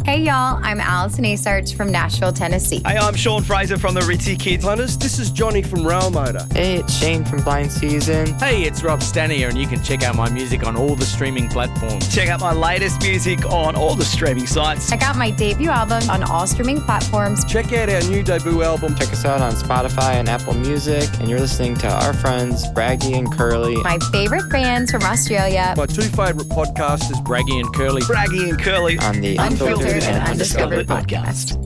Hey y'all, I'm Allison Asarch from Nashville, Tennessee. Hey, I'm Sean Fraser from the Ritzy Kids. Hunters, this is Johny from Railmotor. Hey, it's Shane from Blind Season. Hey, it's Rob Stanier, and you can check out my music on all the streaming platforms. Check out my latest music on all the streaming sites. Check out my debut album on all streaming platforms. Check out our new debut album. Check us out on Spotify and Apple Music. And you're listening to our friends, Braggy and Curly. My favorite bands from Australia. My two favourite podcasters, Braggy and Curly. Braggy and Curly. On the Unfiltered and Undiscovered podcast.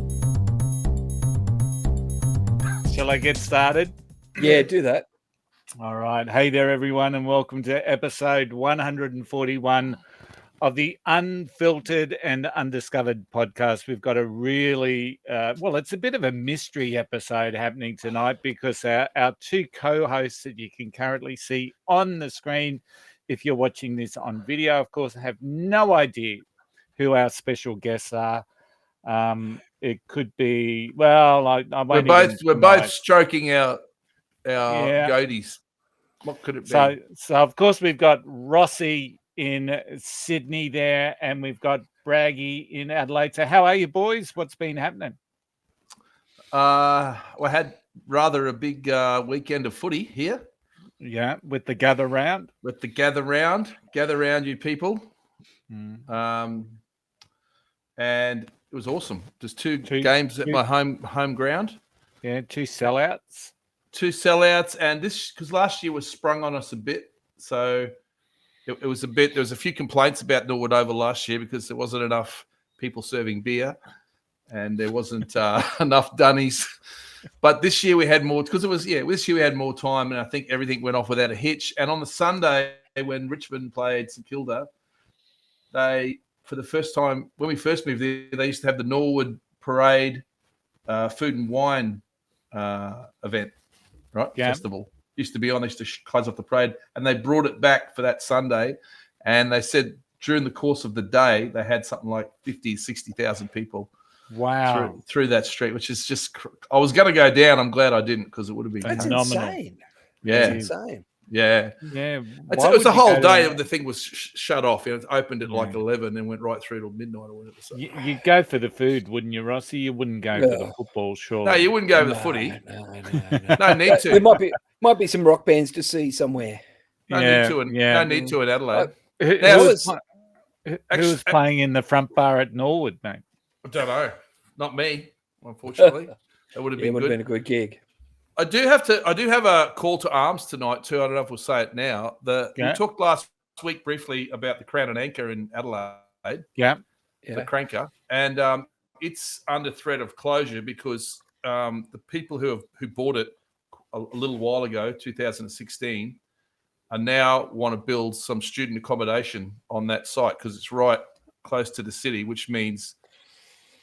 Shall I get started? Yeah, do that. All right. Hey there, everyone, and welcome to episode 141 of the Unfiltered and Undiscovered podcast. We've got a really, it's a bit of a mystery episode happening tonight because our two co-hosts that you can currently see on the screen, if you're watching this on video, of course, have no idea who our special guests are. It could be, we're both stroking our goatees. What could it be? So of course we've got Rossy in Sydney there, and we've got Braggy in Adelaide. So how are you boys? What's been happening? We had rather a big weekend of footy here. Yeah, with the gather round. Gather round, you people. And it was awesome. Just two games at my home ground. Yeah, two sellouts. And this, because last year was sprung on us a bit. So it was a bit, there was a few complaints about Norwood Oval last year because there wasn't enough people serving beer and there wasn't enough dunnies. But this year we had more, this year we had more time, and I think everything went off without a hitch. And on the Sunday, when Richmond played St Kilda, for the first time, when we first moved there, they used to have the Norwood Parade food and wine event, right? Yeah. Festival. Used to be on, they used to close off the parade, and they brought it back for that Sunday. And they said during the course of the day, they had something like 50, 60,000 people. Wow. Through that street, which is just, I was going to go down. I'm glad I didn't, because it would have been phenomenal. Insane. Yeah. That's insane. Yeah. Yeah. It was a whole day of the thing was shut off. It opened at like 11 and went right through till midnight or whatever. So. You'd go for the food, wouldn't you, Rossy? You wouldn't go for the football, sure. No, you wouldn't go for the footy. No. No need to. There might be some rock bands to see somewhere. No need to in Adelaide. Who was playing in the front bar at Norwood, mate? I don't know. Not me, unfortunately. That would have been would good. have been a good gig. I do have a call to arms tonight too. I don't know if we'll say it now. We talked last week briefly about the Crown and Anchor in Adelaide. Yeah. The Cranker, and it's under threat of closure because the people who bought it a little while ago, 2016, are now want to build some student accommodation on that site because it's right close to the city, which means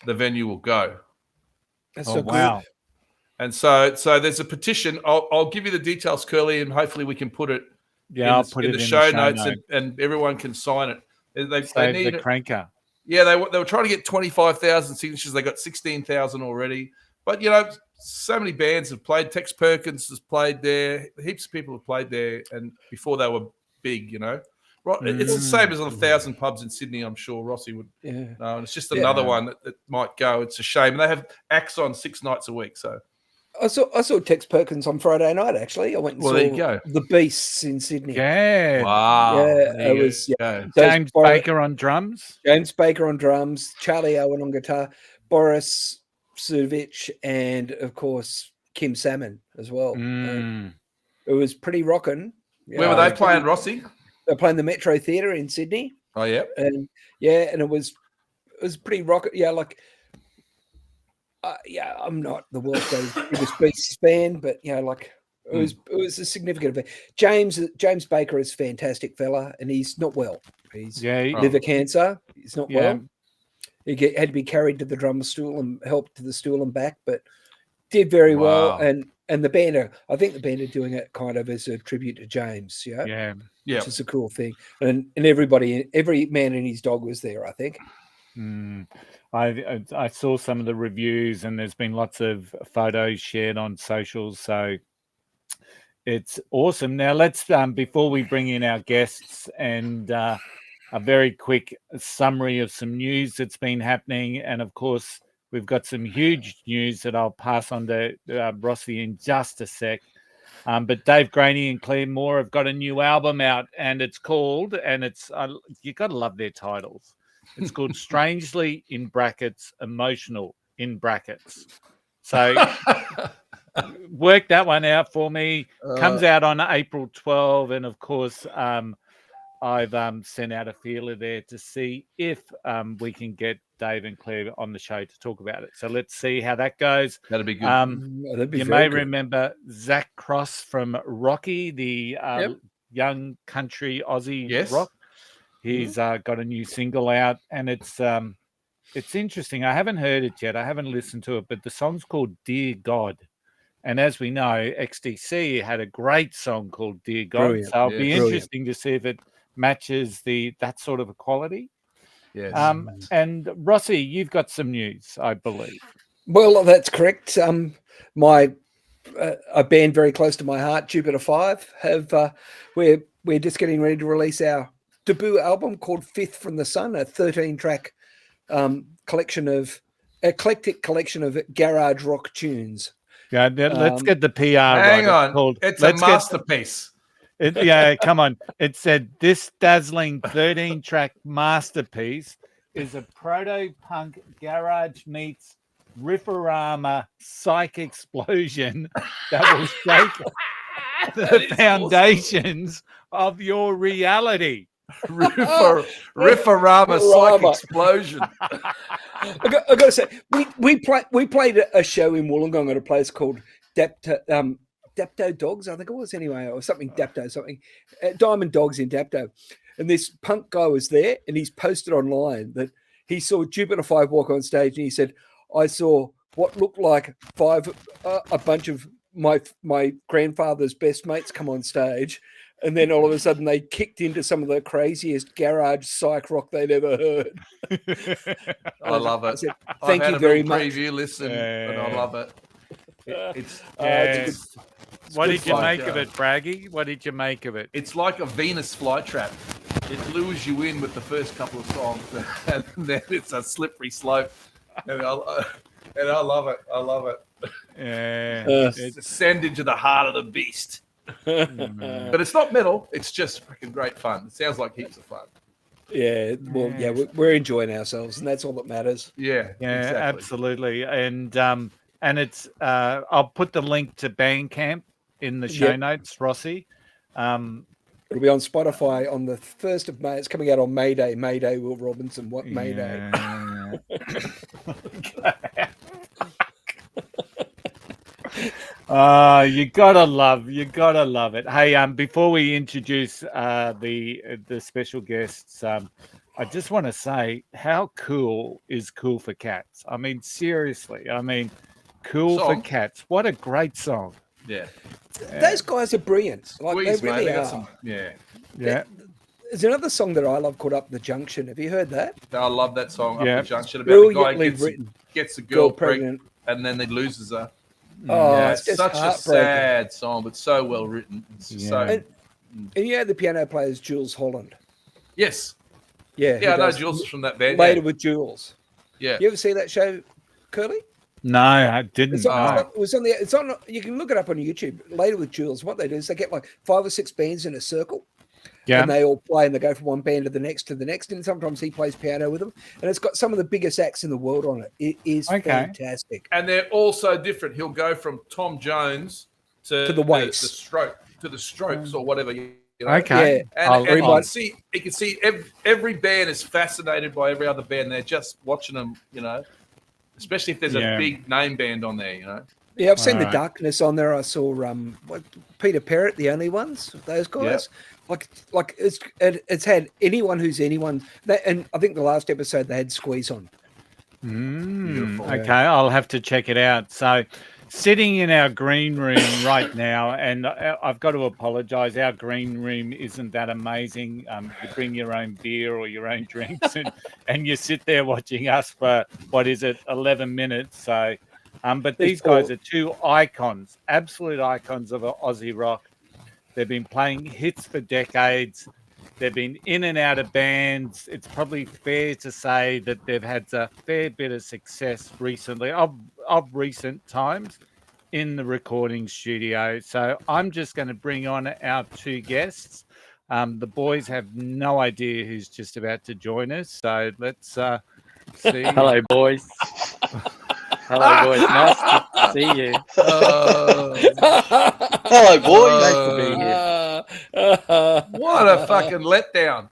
the venue will go. That's so wow. good. And so there's a petition. I'll give you the details, Curly, and hopefully we can put it I'll put it in the show notes and everyone can sign it. They need the Cranker. Yeah, they were trying to get 25,000 signatures. They got 16,000 already. But, so many bands have played. Tex Perkins has played there. Heaps of people have played there and before they were big, It's the same as 1,000 pubs in Sydney, I'm sure Rossy would know. And it's just another one that might go. It's a shame. And they have acts on 6 nights a week, so. I saw Tex Perkins on Friday night, actually. I went and saw there you go. The Beasts in Sydney. Yeah. Wow. Yeah, it was James Baker on drums. Charlie Owen on guitar, Boris Sudovic, and, of course, Kim Salmon as well. It was pretty rocking. Where were they playing, Rossy? They're playing the Metro Theatre in Sydney. Oh, yeah. And it was pretty rocking. Yeah, I'm not the world's biggest Beasts fan, but it was a significant event. James Baker is a fantastic fella, and he's not well. He's liver cancer. He's not well. He had to be carried to the drum stool and helped to the stool and back, but did very well. And the band I think the band are doing it kind of as a tribute to James. Yeah, which is a cool thing. And every man and his dog was there, I think. I saw some of the reviews, and there's been lots of photos shared on socials, so it's awesome. Now let's before we bring in our guests and a very quick summary of some news that's been happening. And of course, we've got some huge news that I'll pass on to Rossy in just a sec. But Dave Graney and Claire Moore have got a new album out, and it's called, and it's you got to love their titles. It's called Strangely in brackets Emotional in brackets. So work that one out for me. Comes out on April 12, and of course, I've sent out a feeler there to see if we can get Dave and Claire on the show to talk about it. So let's see how that goes. That'd be good. That'd be You very may good. remember Zac Cross from Rocky, the young country Aussie rock. He's got a new single out, and it's interesting. I haven't heard it yet. I haven't listened to it, but the song's called Dear God. And as we know, XTC had a great song called Dear God. Brilliant. So it'll be interesting to see if it matches that sort of a quality. Yes. And Rossy, you've got some news, I believe. Well, that's correct. My a band very close to my heart, Jupiter 5, have we're just getting ready to release our debut album called Fifth from the Sun, a 13-track eclectic collection of garage rock tunes. Yeah, let's get the PR Hang right. on. It's a masterpiece. Come on. It said this dazzling 13-track masterpiece is a proto-punk garage meets riffarama psych explosion that will shake the foundations of your reality. Riffarama psych explosion. I got to say, we played a show in Wollongong at a place called Dapto Dogs, I think it was anyway, or something, Dapto, something, Diamond Dogs in Dapto. And this punk guy was there, and he's posted online that he saw Jupiter 5 walk on stage, and he said, I saw what looked like a bunch of my grandfather's best mates come on stage, and then all of a sudden they kicked into some of the craziest garage psych rock they'd ever heard. I love it. Said, Thank you very much. Preview listen, but I love it. What did you make of it, Braggy? What did you make of it? It's like a Venus flytrap. It lures you in with the first couple of songs, and then it's a slippery slope. And I love it. I love it. It's send into the heart of the beast. But it's not metal. It's just freaking great fun. It sounds like heaps of fun. Yeah, well, yeah, we're enjoying ourselves, and that's all that matters. Yeah, exactly. Absolutely. And it's I'll put the link to Bandcamp in the show notes, Rossy. It'll be on Spotify on the 1st of May. It's coming out on May Day. May Day, Will Robinson. What May Day? You gotta love it. Hey, before we introduce the special guests, I just want to say how cool is Cool for Cats. I mean, seriously. I mean, Cool for Cats. What a great song. Yeah. Those guys are brilliant. Like, they really are. Yeah. There's another song that I love called Up the Junction. Have you heard that? I love that song, Up the Junction, about Brilliantly the guy gets a girl pregnant and then he loses her. Oh, it's such a sad song, but so well written. And you know the piano player is Jules Holland. Yes. Yeah. Yeah, I know Jules is from that band. Later with Jules. Yeah. You ever see that show, Curly? No, I didn't. It's on. You can look it up on YouTube. Later with Jules, what they do is they get like 5 or 6 bands in a circle. Yeah. And they all play and they go from one band to the next. And sometimes he plays piano with them. And it's got some of the biggest acts in the world on it. It is fantastic. And they're all so different. He'll go from Tom Jones to the Waits, the Strokes or whatever. You know? Okay. Yeah. And you can see every band is fascinated by every other band. They're just watching them, you know, especially if there's a big name band on there, you know. Yeah, I've seen the Darkness on there. I saw Peter Perrett, The Only Ones, those guys. Yep. Like it's had anyone who's anyone. And I think the last episode they had Squeeze on. Okay, I'll have to check it out. So, sitting in our green room right now, and I've got to apologise. Our green room isn't that amazing. You bring your own beer or your own drinks, and you sit there watching us for 11 minutes. So. But these guys are two icons, absolute icons of Aussie rock. They've been playing hits for decades. They've been in and out of bands. It's probably fair to say that they've had a fair bit of success recently, of recent times, in the recording studio. So I'm just going to bring on our two guests. The boys have no idea who's just about to join us. So let's see. Hello, boys. Hello, boys. Nice to see you. Hello, boys. Nice to be here. What a fucking letdown.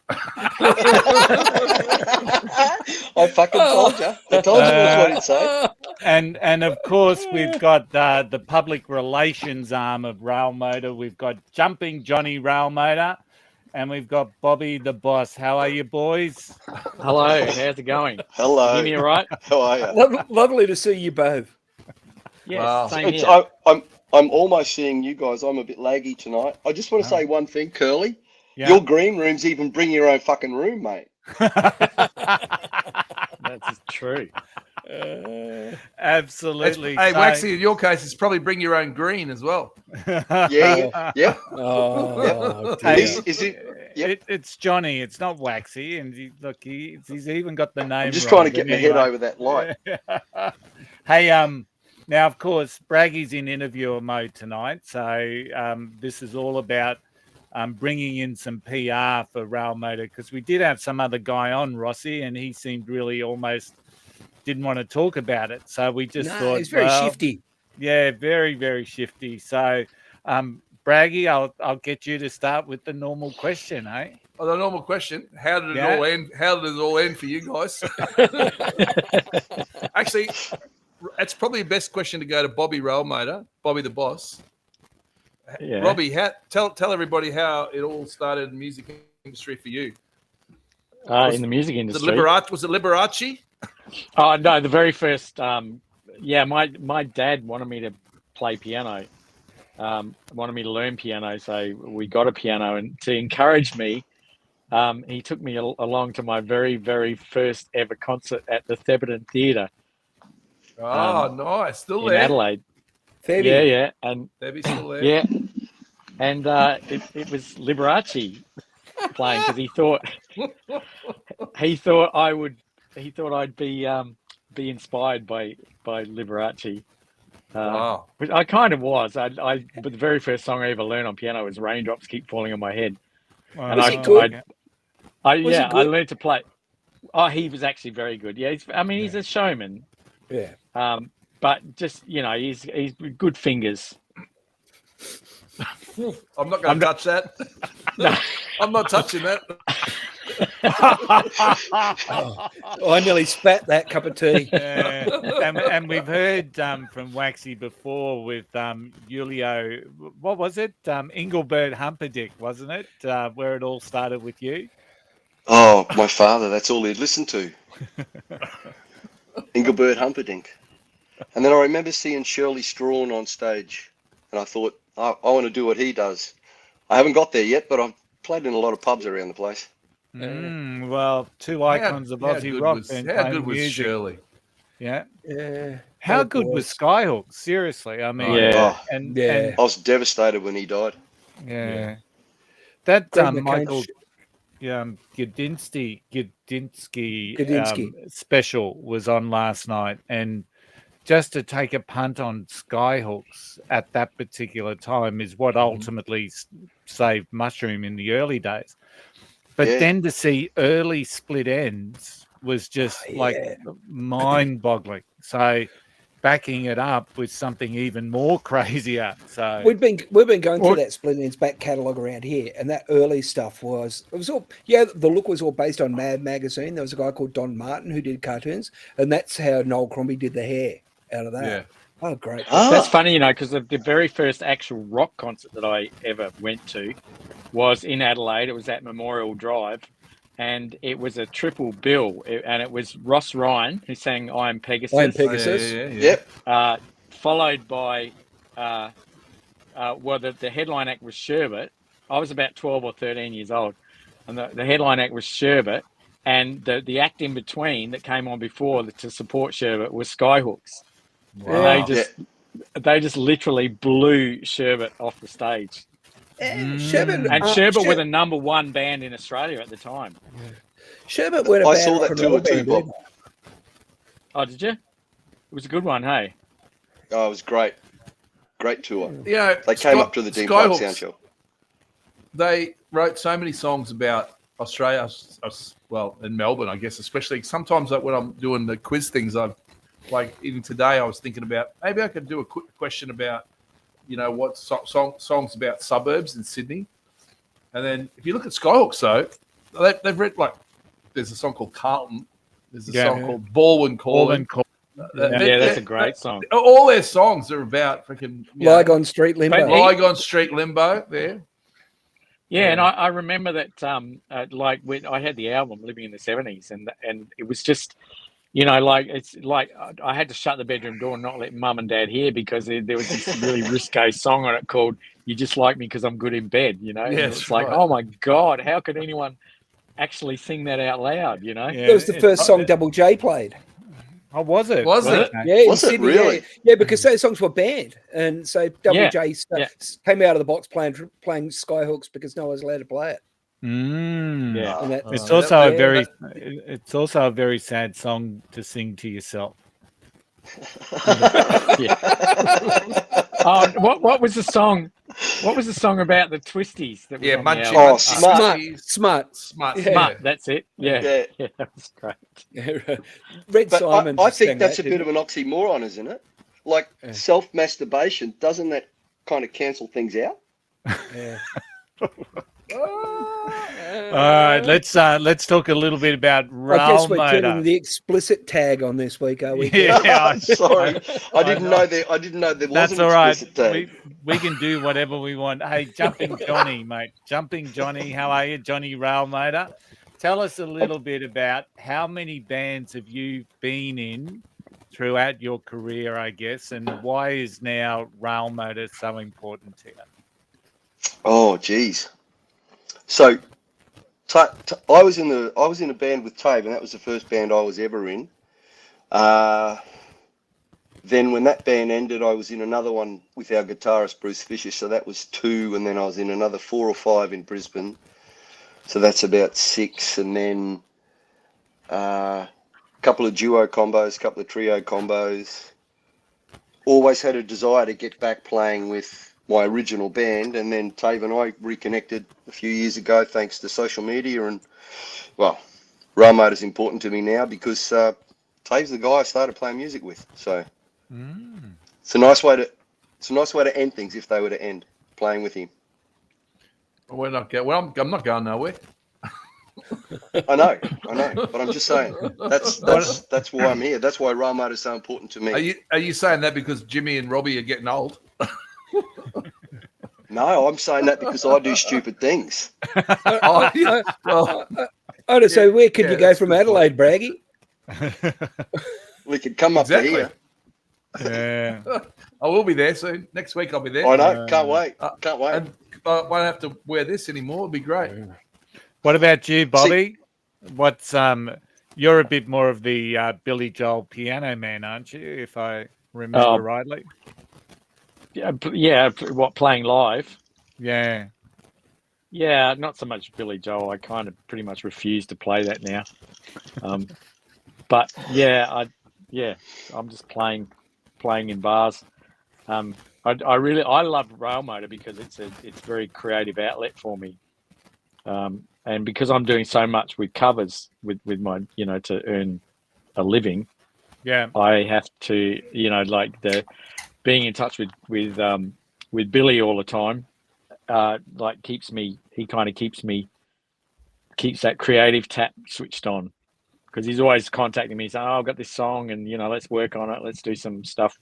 I fucking told you. I told you that's what he'd say. And of course, we've got the public relations arm of Railmotor. We've got Jumpin Johny Railmotor, and we've got Bobby the Boss. How are you, boys? Hello. How's it going? Hello. Hear me all right? How are you? Lovely to see you both. Yes, Wow. same here. I'm almost seeing you guys. I'm a bit laggy tonight. I just want to say one thing, Curly. Yeah. Your green rooms even bring your own fucking room, mate. That's true. Absolutely. Hey, So- Waxy, in your case, it's probably bring your own green as well. Yeah. Oh, Hey, dear. Is it? Yep. It's Johnny. It's not Waxy. And he's even got the name. I'm just right. trying to get But my head anyway. over that light. Hey, now of course Braggy's in interviewer mode tonight, so this is all about bringing in some PR for Railmotor, because we did have some other guy on, Rossy, and he seemed really almost didn't want to talk about it. So we just thought he's very shifty. Yeah, very, very shifty. So Braggy, I'll get you to start with the normal question, eh? Oh, the normal question: how did it Yeah. all end? How did it all end for you guys? Actually, it's probably the best question to go to Bobby Railmotor, Bobby the Boss. Yeah. Robbie, tell everybody how it all started in the music industry for you. In the music Was it industry. Liberace? Oh no, the very first. My dad wanted me to play piano. Wanted me to learn piano, so we got a piano, and to encourage me, he took me along to my very, very first ever concert at the Theberton Theatre Oh, nice. Still in there. Adelaide. Fairview. Yeah, and Debbie's still there. yeah, and it was Liberace playing, because he thought I'd be inspired by Liberace. Wow. Which I kind of was. But the very first song I ever learned on piano was "Raindrops Keep Falling on My Head," and Was he good? I Was he good? learned to play. Oh, he was actually very good. Yeah, he's a showman. Yeah. But just he's good fingers. I'm not going to touch that. No. I'm not touching that. Oh, I nearly spat that cup of tea. And we've heard from Waxy before with Julio. What was it? Engelbert Humperdinck, wasn't it? Where it all started with you. Oh, my father. That's all he'd listen to. Engelbert Humperdinck. And then I remember seeing Shirley Strawn on stage, and I thought, I want to do what he does. I haven't got there yet, but I've played in a lot of pubs around the place. Well, two icons of Aussie rock. How good was Shirley? Yeah. Yeah. How That good was Skyhook? Seriously, I mean, Yeah. and Yeah. I was devastated when he died. That Greg Michael McCain- Gudinski Gudinski. special was on last night, and just to take a punt on Skyhooks at that particular time is what ultimately saved Mushroom in the early days. But then to see early Split Ends was just mind-boggling. So backing it up with something even more crazier. So We've been going through that Split Ends back catalogue around here, and that early stuff was all the look was all based on Mad Magazine. There was a guy called Don Martin who did cartoons, and that's how Noel Crombie did the hair out of that. Yeah. Oh, great. That's funny, because the very first actual rock concert that I ever went to was in Adelaide. It was at Memorial Drive, and it was a triple bill. And it was Ross Ryan, who sang I Am Pegasus. I Am Pegasus. Yep. Followed by, the headline act was Sherbet. I was about 12 or 13 years old. And the headline act was Sherbet. And the act in between that came on before to support Sherbet was Skyhooks. Wow. And they just literally blew Sherbet off the stage. Sherbet, And Sherbet were the number one band in Australia at the time. Sherbet were a I bad saw rock that and roll tour too, band, Bob. didn't Oh, did you? It was a good one, hey? Oh, it was great. Great tour. Yeah, They came up to the Dean Park Sound Show. They wrote so many songs about Australia, well, in Melbourne, I guess, especially. Sometimes when I'm doing the quiz things, even today, I was thinking about maybe I could do a quick question about, what songs about suburbs in Sydney. And then if you look at Skyhawks, though, they've read, there's a song called Carlton. There's a song called Baldwin Calling. Yeah, that's a great song. All their songs are about freaking Lygon Street Limbo. Lygon Street Limbo there. Yeah, and I remember that, when I had the album Living in the 70s, and it was just, it's like I had to shut the bedroom door and not let mum and dad hear because there was this really risque song on it called You Just Like Me Because I'm Good in Bed, Yes, and it's like, right. oh my God, how could anyone actually sing that out loud, Yeah, That was the first song Double J played. Oh, was it? Was it? Yeah, in Was it Sydney, really? Yeah, because those songs were banned, and so Double J came out of the box playing Skyhawks because no one was allowed to play it. Yeah. And It's also it's also a very sad song to sing to yourself. Oh, what was the song? What was the song about the Twisties? That was on the Munchie. album? Oh, Smart. Smart. Yeah. Smart, that's it. Yeah, Yeah. that was great. Red But Simon. I think that's a bit of an oxymoron, isn't it? Like Yeah. self-masturbation, doesn't that kind of cancel things out? Yeah. All right, let's talk a little bit about I guess we're getting Railmotor. the explicit tag on this week, are we? Yeah, I'm sorry. I didn't know there was that's an all right. explicit tag. We can do whatever we want. Hey, Jumping Johny, mate. Jumping Johny, how are you? Johnny Railmotor. Tell us a little bit about how many bands have you been in throughout your career, I guess, and why is now Railmotor so important to you? Oh, geez. So, I was in a band with Tave, and that was the first band I was ever in. Then when that band ended, I was in another one with our guitarist Bruce Fisher, so that was 2, and then I was in another 4 or 5 in Brisbane, so that's about 6, and then a couple of duo combos, a couple of trio combos. Always had a desire to get back playing with my original band, and then Tave and I reconnected a few years ago thanks to social media, and well, Railmotor's important to me now because Tave's the guy I started playing music with, so it's a nice way to end things if they were to end playing with him. We're not going. Well, I'm not going nowhere. I know, but I'm just saying that's why I'm here. That's why Railmotor is so important to me. Are you saying that because Jimmy and Robbie are getting old? No, I'm saying that because I do stupid things. Oh, yeah. Well, So where could you go that's from good Adelaide, Braggy? We could come up to here. Yeah. I will be there soon. Next week I'll be there. I know. Can't wait. Can't wait. And I won't have to wear this anymore. It'll be great. What about you, Bobby? What's you're a bit more of the Billy Joel piano man, aren't you? If I remember rightly. Yeah, what, playing live? Yeah. Yeah, not so much Billy Joel. I kind of pretty much refuse to play that now. But yeah, I'm just playing in bars. I love Railmotor because it's very creative outlet for me. And because I'm doing so much with covers with my, to earn a living. Yeah. I have to, being in touch with Billy all the time, keeps that creative tap switched on, because he's always contacting me saying, "Oh, I've got this song, and let's work on it. Let's do some stuff."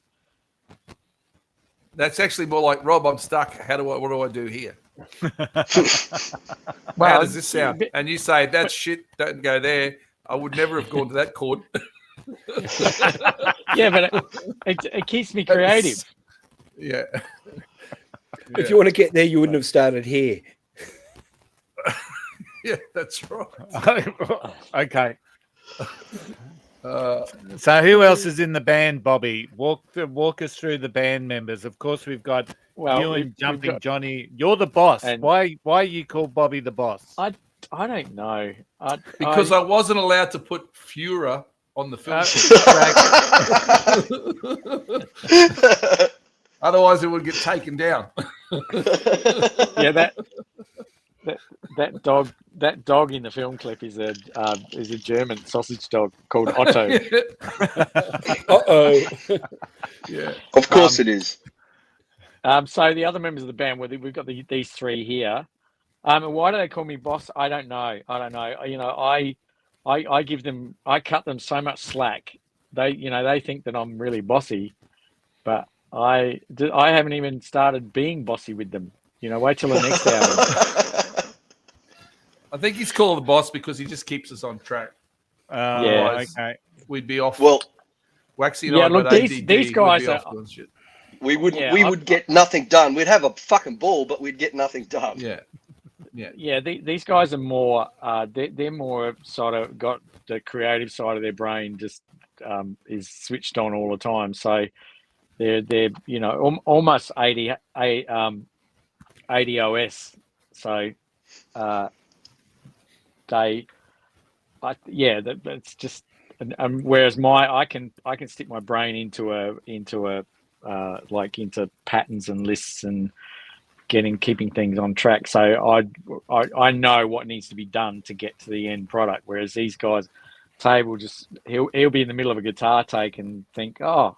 That's actually more like, Rob, I'm stuck. What do I do here? Well, how does this sound? And you say, that's shit. Don't go there. I would never have gone to that chord. Yeah, but it keeps me creative. Yeah. If you want to get there, you wouldn't have started here. Yeah, that's right. Okay. So who else is in the band, Bobby? Walk us through the band members. Of course, we've got you and Jumpin, Johny. You're the boss. Why you call Bobby the boss? I don't know. Because I wasn't allowed to put Fura on the film. Otherwise, it would get taken down. Yeah, that dog in the film clip is a German sausage dog called Otto. Yeah, of course it is. So the other members of the band, we've got these three here. Why do they call me boss? I don't know. You know, I cut them so much slack. They think that I'm really bossy, but I haven't even started being bossy with them. You know, wait till the next album. I think he's called the boss because he just keeps us on track. Okay. We'd be off. Well, Waxy and yeah, I look, got these guys are. we would get nothing done. We'd have a fucking ball, but we'd get nothing done. Yeah. These guys are more. They're more sort of got the creative side of their brain just is switched on all the time. So they're you know almost 80 OS. So that's just. Whereas I can stick my brain into patterns and lists and keeping things on track. So I know what needs to be done to get to the end product. Whereas these guys, Tate will he'll be in the middle of a guitar take and think, how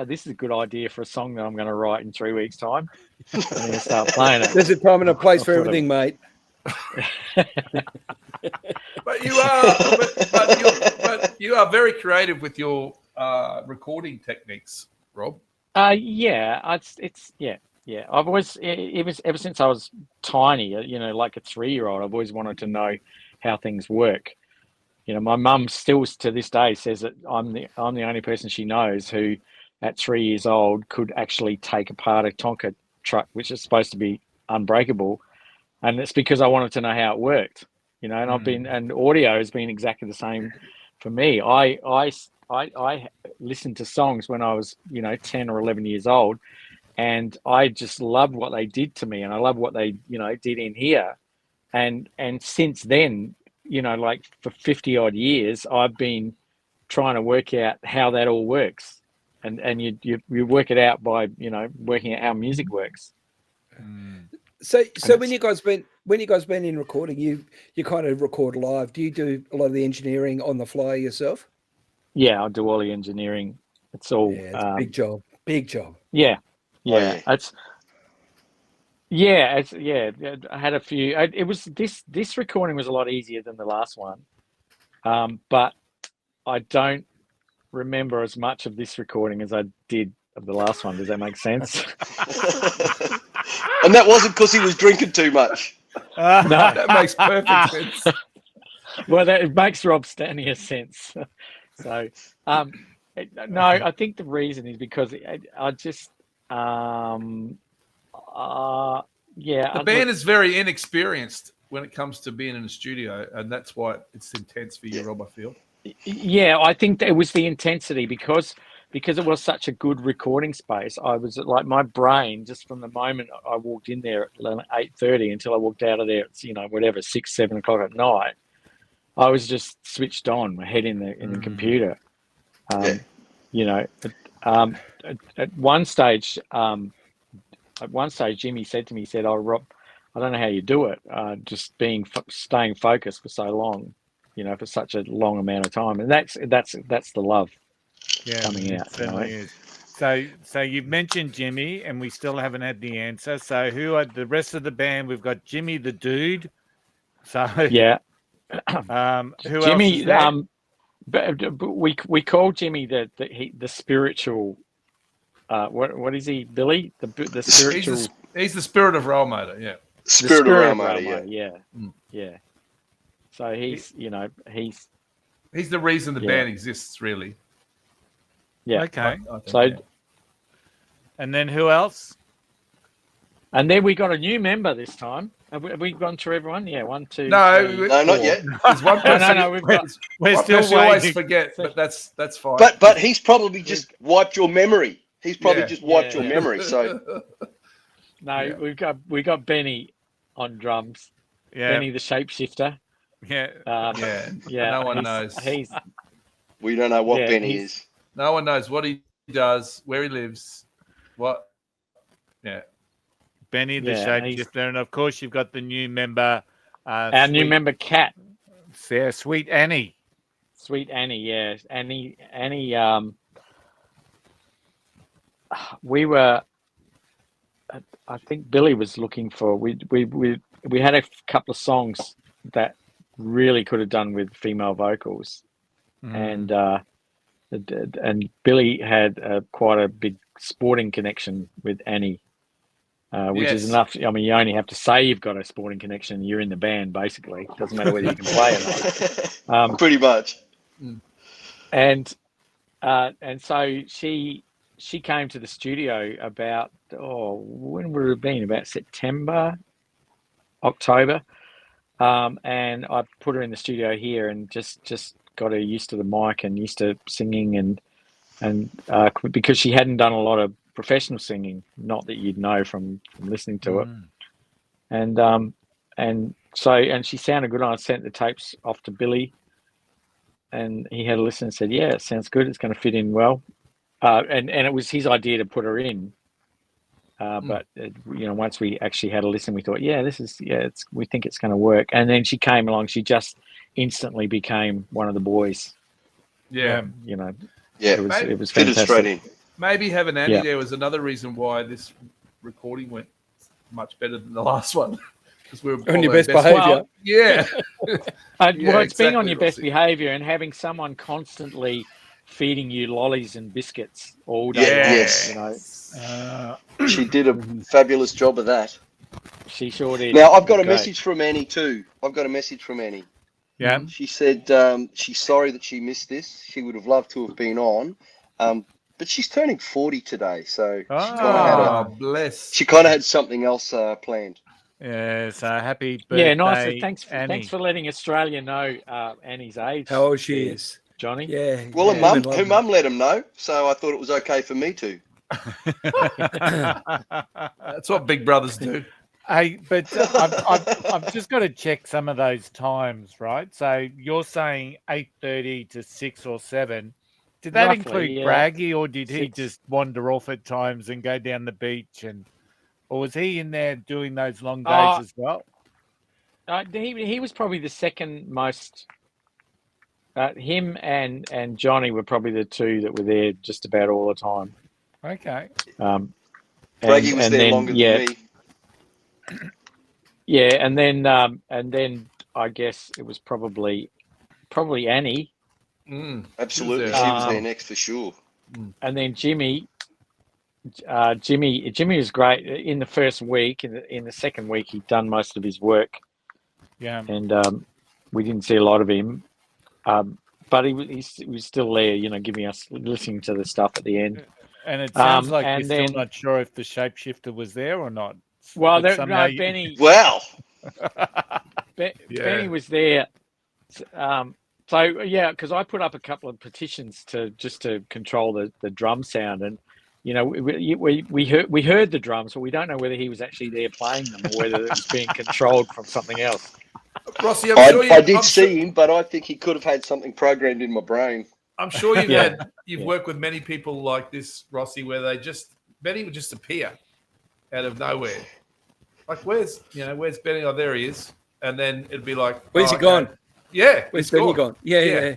this is a good idea for a song that I'm going to write in 3 weeks' time. And then start playing it. There's a time and a place for everything, mate. But you are very creative with your recording techniques, Rob. Yeah. I've always, ever since I was tiny, you know, like a 3-year-old, I've always wanted to know how things work. You know, my mum still to this day says that I'm the only person she knows who, at 3 years old, could actually take apart a Tonka truck, which is supposed to be unbreakable, and it's because I wanted to know how it worked. You know, and and audio has been exactly the same for me. I listened to songs when I was, 10 or 11 years old, and I just loved what they did to me, and I love what they, did in here. And since then, like for 50 odd years, I've been trying to work out how that all works. And you work it out by, working out how music works. So when you guys been in recording, you kind of record live. Do you do a lot of the engineering on the fly yourself? Yeah, I do all the engineering. It's all it's a big job. Big job. Yeah. Yeah. I had a few. It was this recording was a lot easier than the last one, but I don't remember as much of this recording as I did of the last one. Does that make sense? And that wasn't because he was drinking too much. No, that makes perfect sense. Well, it makes Rob Stanier sense. So, no, I think the reason is because I just, the band is very inexperienced when it comes to being in the studio, and that's why it's intense for you, Rob, I feel. Yeah, I think it was the intensity because it was such a good recording space. I was like, my brain, just from the moment I walked in there at 8:30 until I walked out of there at 6, 7 o'clock at night, I was just switched on, my head in the computer. At one stage, Jimmy said to me, "Oh, Rob, I don't know how you do it. Just staying focused for so long, for such a long amount of time." And that's the love coming out. Certainly is. So you've mentioned Jimmy, and we still haven't had the answer. So who are the rest of the band? We've got Jimmy the Dude. So yeah. Who Jimmy, else is but we call Jimmy the spiritual. What is he, Billy? The spiritual. He's the spirit of Railmotor. Yeah. Spirit of Railmotor. Yeah. So he's the reason the band exists, really. Yeah. Okay. So, and then who else? And then we got a new member this time. Have we gone through everyone? Yeah, 1, 2. No, 3, No, not 4. yet. There's one person. No, we've got. We're one still person you always waiting. forget, but that's fine. But he's probably just wiped your memory. He's probably Yeah. just wiped Yeah, your yeah. memory. So No, Yeah. we got Benny on drums. Yeah, Benny the shapeshifter. yeah. Yeah. No one he's- knows. He's we don't know what Yeah, Benny he's- is. No one knows what he does, where he lives, what. Yeah. Benny the Yeah, he's- shapeshifter, and of course you've got the new member, our new member, Kat. Sarah, Sweet Annie. Sweet Annie, yeah. Annie, we were, I think Billy was looking for, we had a couple of songs that really could have done with female vocals. And Billy had quite a big sporting connection with Annie, which is Yes. enough. I mean, you only have to say you've got a sporting connection. You're in the band, basically. It doesn't matter whether you can play or not. Pretty much. And so she came to the studio about, when would it have been? About September, October. And I put her in the studio here and just got her used to the mic and used to singing and because she hadn't done a lot of professional singing, not that you'd know from listening to it. And she sounded good. I sent the tapes off to Billy, and he had a listen and said, "Yeah, it sounds good. It's going to fit in well." And it was his idea to put her in. But once we actually had a listen, we thought, we think it's going to work. And then she came along. She just instantly became one of the boys. Yeah. Yeah, it was fitted fantastic. straight in. Maybe having Andy Yeah. there was another reason why this recording went much better than the last one. Because we were On your our best behaviour. Yeah. It's being on exactly, your best Rossy. behaviour and having someone constantly feeding you lollies and biscuits all day. Yes. long, She did a fabulous job of that. She sure did. Now, I've got a Great. message from Annie too. Yeah. She said she's sorry that she missed this. She would have loved to have been on. But she's turning 40 today, so Bless. she kind of had something else planned. Yeah, so happy birthday, Yeah, nice. Thanks Annie. for letting Australia know Annie's age. How old she is. Johnny. Yeah. Well, yeah. her mum let him know, so I thought it was okay for me to. That's what big brothers do. Hey, but I've just got to check some of those times, right? So you're saying 8:30 to 6 or 7. Did that Roughly, include yeah. Braggy, or did he 6. just wander off at times and go down the beach, or was he in there doing those long days as well? He was probably the second most. Him and Johny were probably the two that were there just about all the time. Okay. Braggy was there longer than me. Yeah, and then I guess it was probably Annie, Absolutely, She she was there next for sure. and then Jimmy. Jimmy was great in the first week. In the second week, he'd done most of his work. Yeah. And we didn't see a lot of him, but he was still there, giving us listening to the stuff at the end. And it sounds like and you're then- still not sure if the shapeshifter was there or not. Well, But somehow you- Benny Wow. Benny was there. So yeah, because I put up a couple of petitions to control the drum sound, and we heard the drums, but we don't know whether he was actually there playing them or whether it was being controlled from something else. Rossy, I did see him, but I think he could have had something programmed in my brain. I'm sure you've worked with many people like this, Rossy, where Benny would just appear out of nowhere. Like, where's Benny? Oh, there he is. And then it'd be like, Where's he gone? Yeah. Where's Benny gone? Yeah.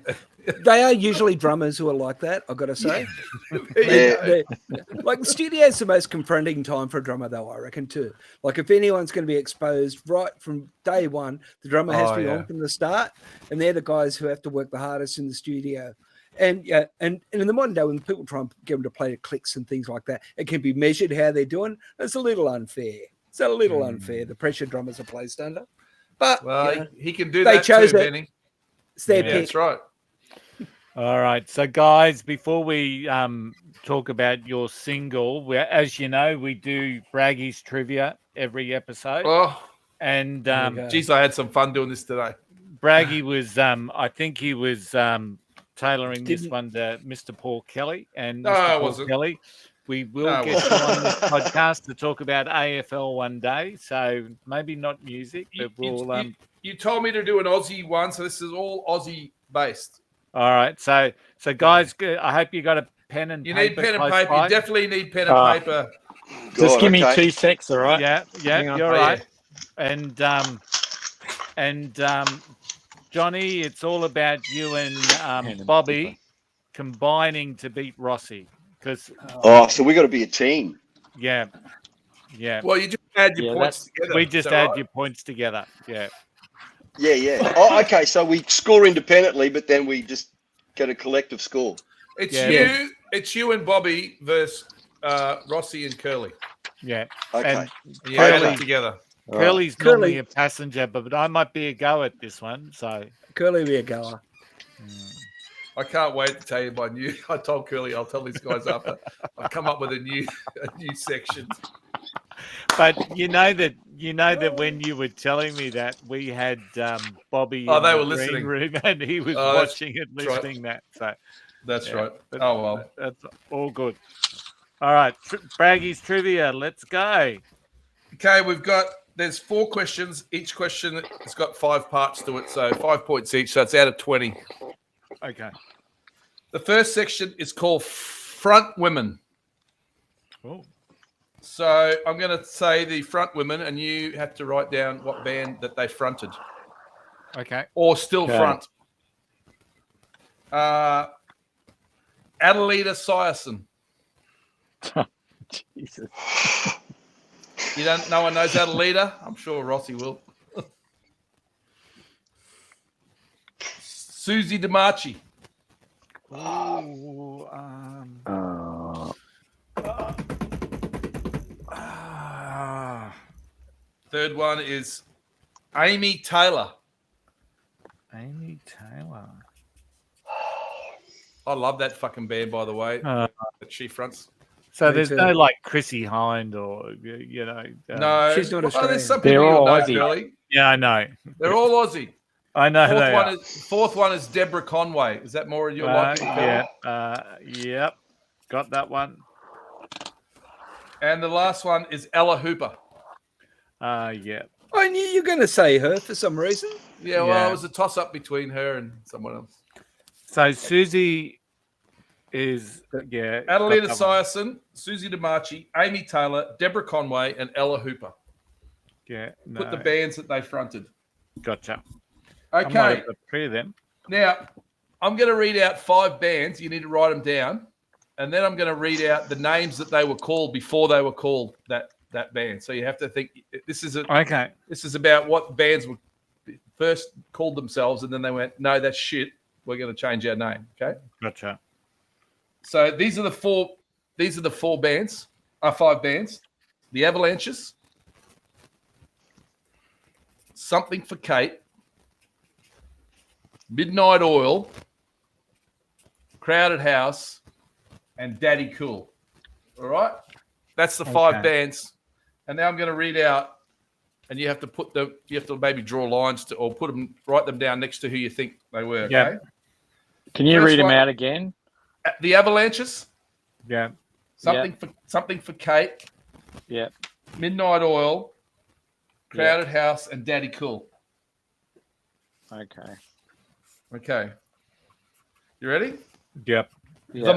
They are usually drummers who are like that, I've got to say. Like, the studio's the most confronting time for a drummer, though, I reckon, too. Like, if anyone's going to be exposed right from day one, the drummer has to be on from the start, and they're the guys who have to work the hardest in the studio. And in the modern day, when people try and get them to play the clicks and things like that, it can be measured how they're doing. It's a little unfair. It's a little unfair, the pressure drummers are placed under. But he can do they that chose too, it. Benny. It's their Yeah, pick. that's right. All right. So, guys, before we talk about your single, as you know, we do Braggy's trivia every episode. Oh, and geez, I had some fun doing this today. Braggy was, I think he was tailoring this one to Mr. Paul Kelly. And No, Mr. I Paul wasn't. Kelly, we will No, I get you on this podcast to talk about AFL one day. So maybe not music, but we'll. You told me to do an Aussie one, so this is all Aussie based. All right. So guys, I hope you got a pen and paper. You need pen and close paper. by. You definitely need pen and paper. Just give me okay. 2 secs, all right? Yeah, Hang on. you're Oh, right. And Johnny, it's all about you and Bobby combining to beat Rossy. Because So we got to be a team. yeah. Well, you just add your points together. We just add your points together. Yeah. Yeah. Oh, okay. So we score independently, but then we just get a collective score. It's you and Bobby versus Rossy and Curly. Yeah. Okay. And You add it together. Curly's normally a passenger, but I might be a go at this one. So Curly be a goer. I can't wait to tell you my new. I told Curly I'll tell these guys after. I've come up with a new section. But you know that when you were telling me that, we had Bobby in they the were green listening. room and he was watching it, listening that. So That's right. but Oh well. that's all good. All right, Braggy's trivia. Let's go. Okay, there's 4 questions. Each question has got 5 parts to it, so 5 points each. So it's out of 20. Okay. The first section is called Front Women. Oh. So I'm going to say the front women, and you have to write down what band that they fronted. Okay. Or still front. Adelita Syerson. Jesus. No one knows Adelita? I'm sure Rossy will. Susie DiMarchi. Third one is Amy Taylor. Amy Taylor. I love that fucking band, by the way, that she fronts. So there's no like Chrissy Hind or No, she's not Australian. There's some They're people all you'll know, Aussie. Curly. Yeah, I know. They're all Aussie. I know. Fourth one is Deborah Conway. Is that more of your liking? Yeah. Yep. Got that one. And the last one is Ella Hooper. Yeah. I knew you were going to say her for some reason. Yeah, well, Yeah. it was a toss-up between her and someone else. So Susie is Adelita got that one. Syerson, Susie DiMarchi, Amy Taylor, Deborah Conway, and Ella Hooper. Yeah. Put the bands that they fronted. Gotcha. I might Okay. have got 3 of them. Now, I'm going to read out 5 bands. You need to write them down. And then I'm going to read out the names that they were called before they were called that band. So you have to think this is about what bands were first called themselves, and then they went, no, that's shit. We're going to change our name. Okay. Gotcha. So these are the 4 bands, 5 bands. The Avalanches, Something for Kate, Midnight Oil, Crowded House, and Daddy Cool. All right? That's the 5 bands. And now I'm going to read out, and you have to maybe draw lines or write them down next to who you think they were. Okay? Yeah. Can you First read them one- out again? The Avalanches, Yeah. Something for Kate, Yeah. Midnight Oil, Crowded House, and Daddy Cool. Okay. Okay. You ready? Yep. Yeah. The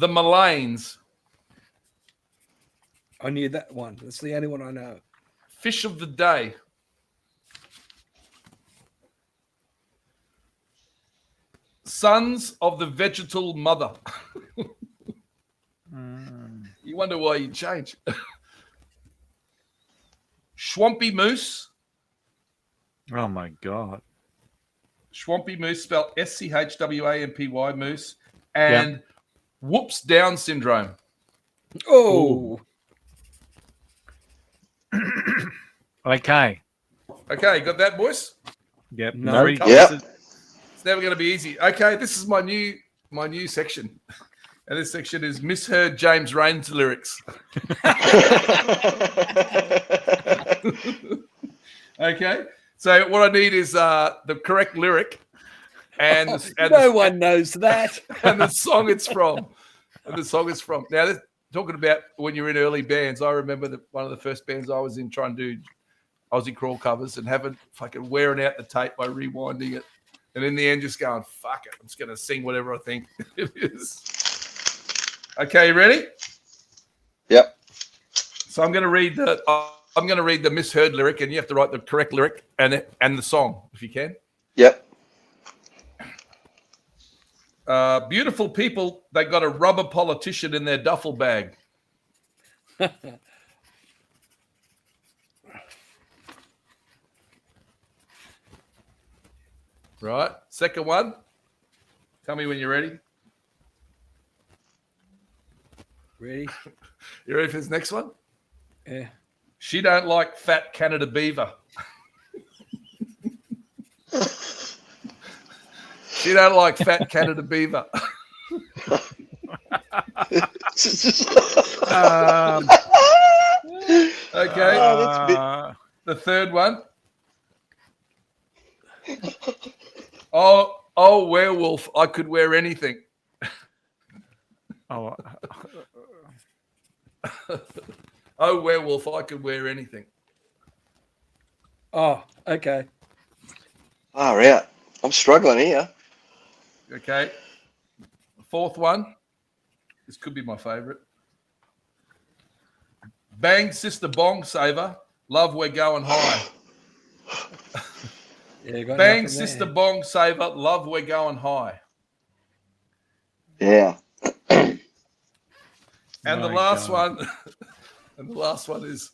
Malanes, I knew that one. That's the only one I know. Fish of the Day, Sons of the Vegetal Mother. You wonder why you change. Swampy Moose. Oh my God. Swampy Moose, spelled SCHWAMPY Moose. And Whoops Down Syndrome. Oh, Okay. Okay, you got that, boys? Yep. No. Three Yeah. guesses. It's never going to be easy. Okay, this is my new my new section. And this section is misheard James Rain's lyrics. Okay. So what I need is the correct lyric and no one knows that. and the song it's from. Now, talking about when you're in early bands, I remember one of the first bands I was in trying to do Aussie crawl covers and having fucking wearing out the tape by rewinding it. And in the end, just going, fuck it. I'm just going to sing whatever I think it is. Okay, you ready? Yep. So I'm going to read the misheard lyric, and you have to write the correct lyric and the song, if you can. Yep. Beautiful people, they got a rubber politician in their duffel bag. Right. Second one. Tell me when you're ready. Ready? You ready for this next one? Yeah. She don't like fat Canada beaver. She don't like fat Canada beaver. Okay. The third one. Oh, werewolf! I could wear anything. Oh, Oh, werewolf! I could wear anything. Oh, okay. Far out. I'm struggling here. Okay. The fourth one. This could be my favourite. Bang, sister, bong saver. Love, we're going high. Yeah, got Bang, nothing there. sister, bong saver. Love, we're going high. Yeah. And the My last God. one. And the last one is,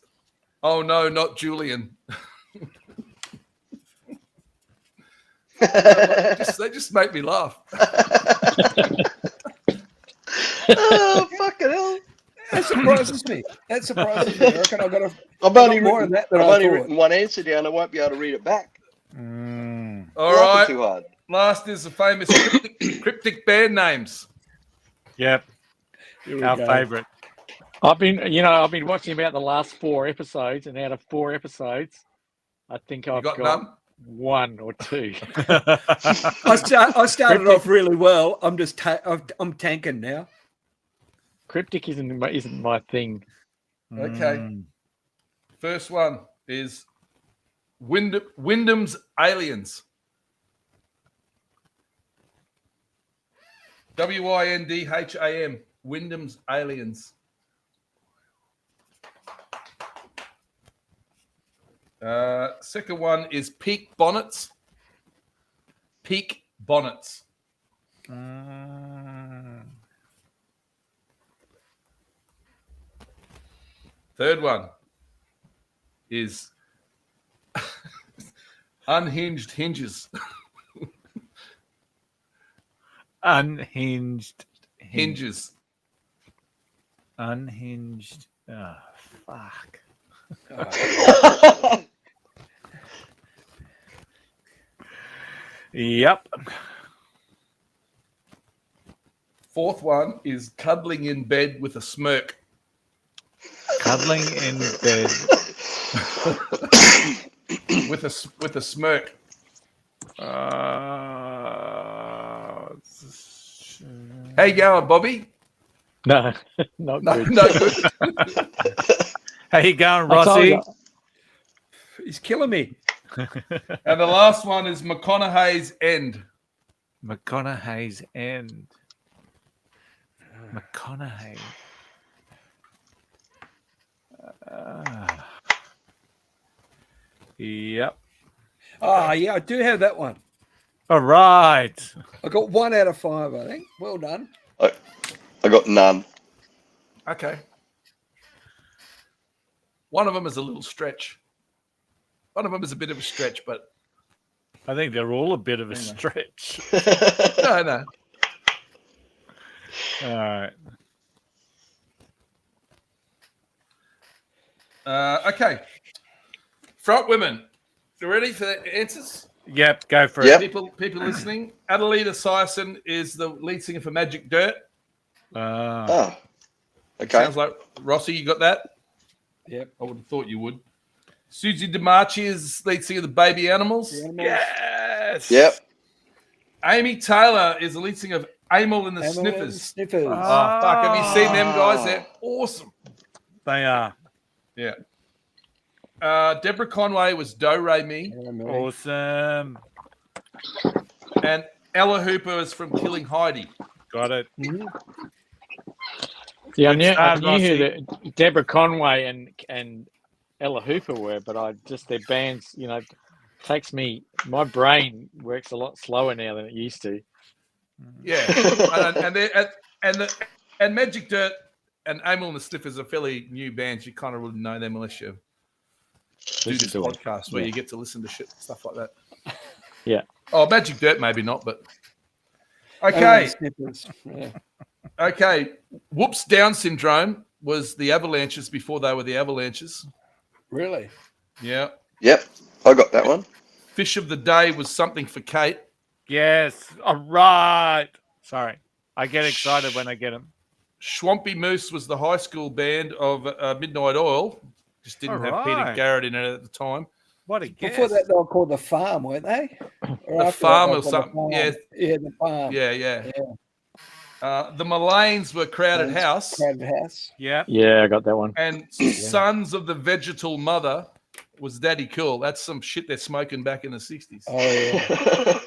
oh no, not Julian. They just make me laugh. Oh, fucking hell. That surprises me. I reckon I've got a. I've only more written, of that than I thought. written one answer down. I won't be able to read it back. All Laughing right. too hard. Last is the famous cryptic band names. yep. Our go. favourite. I've been watching about the last 4 episodes, and out of 4 episodes, I think I've got got none? 1 or 2. I started off really well. I'm just I'm tanking now. Cryptic isn't my thing. Okay. First one is Wyndham's Aliens. Windham. Wyndham's Aliens. Second one is Peak Bonnets. Peak Bonnets. Third one is Unhinged Hinges. Unhinged. Hinges. Unhinged. Oh, fuck. Yep. Fourth one is Cuddling in Bed with a Smirk. Cuddling in bed. with a smirk. How you going, Bobby? No, not No, good. no good. How you going, I told Rossy? you. He's killing me. And the last one is McConaughey's End. McConaughey's End. McConaughey. Yep. Oh, yeah, I do have that one. All right. I got 1 out of 5, I think. Well done. I got none. Okay. One of them is a little stretch. One of them is a bit of a stretch, but I think they're all a bit of a stretch. no. All right. Okay. Front women. You ready for the answers? Yep, go for Yep. it. People listening. Adelita Sison is the lead singer for Magic Dirt. Oh, okay. Sounds like Rossy. You got that? Yep. I would have thought you would. Susie DiMarchi is lead singer of the Baby Animals. Yes. Yep. Amy Taylor is the lead singer of Amel and the Emma and Sniffers. Sniffers. Oh, fuck. Have you seen them guys? They're awesome. They are. Yeah. Deborah Conway was Do Re Mi. Awesome. And Ella Hooper is from Killing Heidi. Got it. See, I Good knew start, who Rossy. the Deborah Conway and Ella Hooper were, but I just their bands, takes me. My brain works a lot slower now than it used to. Yeah. and Magic Dirt and Amel and the Sniffers are fairly new bands. You kind of wouldn't know them unless you do this podcast where you get to listen to stuff like that. Yeah. Oh, Magic Dirt, maybe not, but okay. Sniffers. Yeah. Okay. Whoops, Down syndrome was the Avalanches before they were the Avalanches. Really? Yeah. Yep. I got that one. Fish of the Day was Something for Kate. Yes. All right. Sorry. I get excited when I get them. Swampy Moose was the high school band of Midnight Oil. Just didn't have Peter Alright. Garrett in it at the time. What a guess. Before that, they were called The Farm, weren't they? Or The after Farm that, or they were called something. The Farm. Yeah. Yeah, The Farm. Yeah. The Malanes were Crowded House. Crowded House. Yeah. Yeah, I got that one. And Sons of the Vegetal Mother was Daddy Cool. That's some shit they're smoking back in the 60s. Oh, yeah.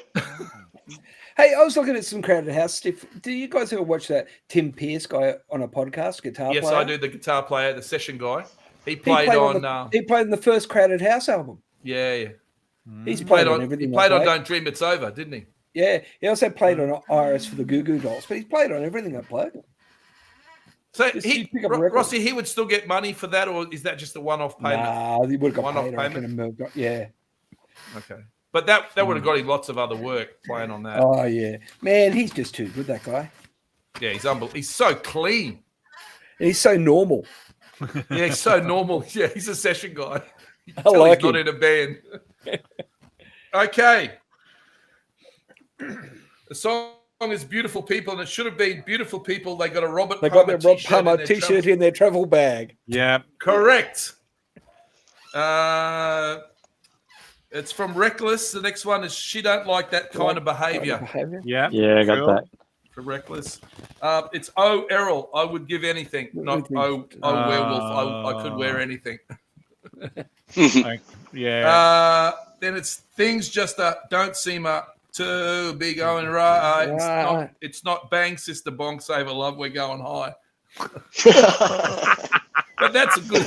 Hey, I was looking at some Crowded House stuff. Do you guys ever watch that Tim Pierce guy on a podcast, guitar Yes, player? I do. The guitar player, the session guy. He He played on. he played in the first Crowded House album. Yeah. He's He played played on on. everything. He played I on play. Don't Dream It's Over, didn't he? Yeah, he also played on Iris for the Goo Goo Dolls, but he's played on everything I played. So Just he, pick up a record. Rossi, he would still get money for that, or is that just a one-off payment? Nah, he would have got One-off paid. I reckon, payment? and moved on. Yeah. Okay, but that would have got him lots of other work playing on that. Oh yeah, man, he's just too good. That guy. Yeah, he's unbelievable. He's so clean. And he's so normal. Yeah, he's so normal. Yeah, he's a session guy. You can I tell like he's not in a band. Okay. The song is Beautiful People, and it should have been Beautiful People. They got a Robert They got Palmer their Rob t-shirt Palmer in their t-shirt travel- in their travel bag. Yeah. Correct. It's from Reckless. The next one is She Don't Like That Kind of Behavior. Yeah. Yeah, I got Cool. that. From Reckless. It's Oh Errol, I Would Give Anything. Not Oh Werewolf, I Could Wear Anything. Yeah. Then it's Things Just Don't Seem to Be Going Right. It's not Bang Sister Bonk Save a Love, We're Going High. But that's a good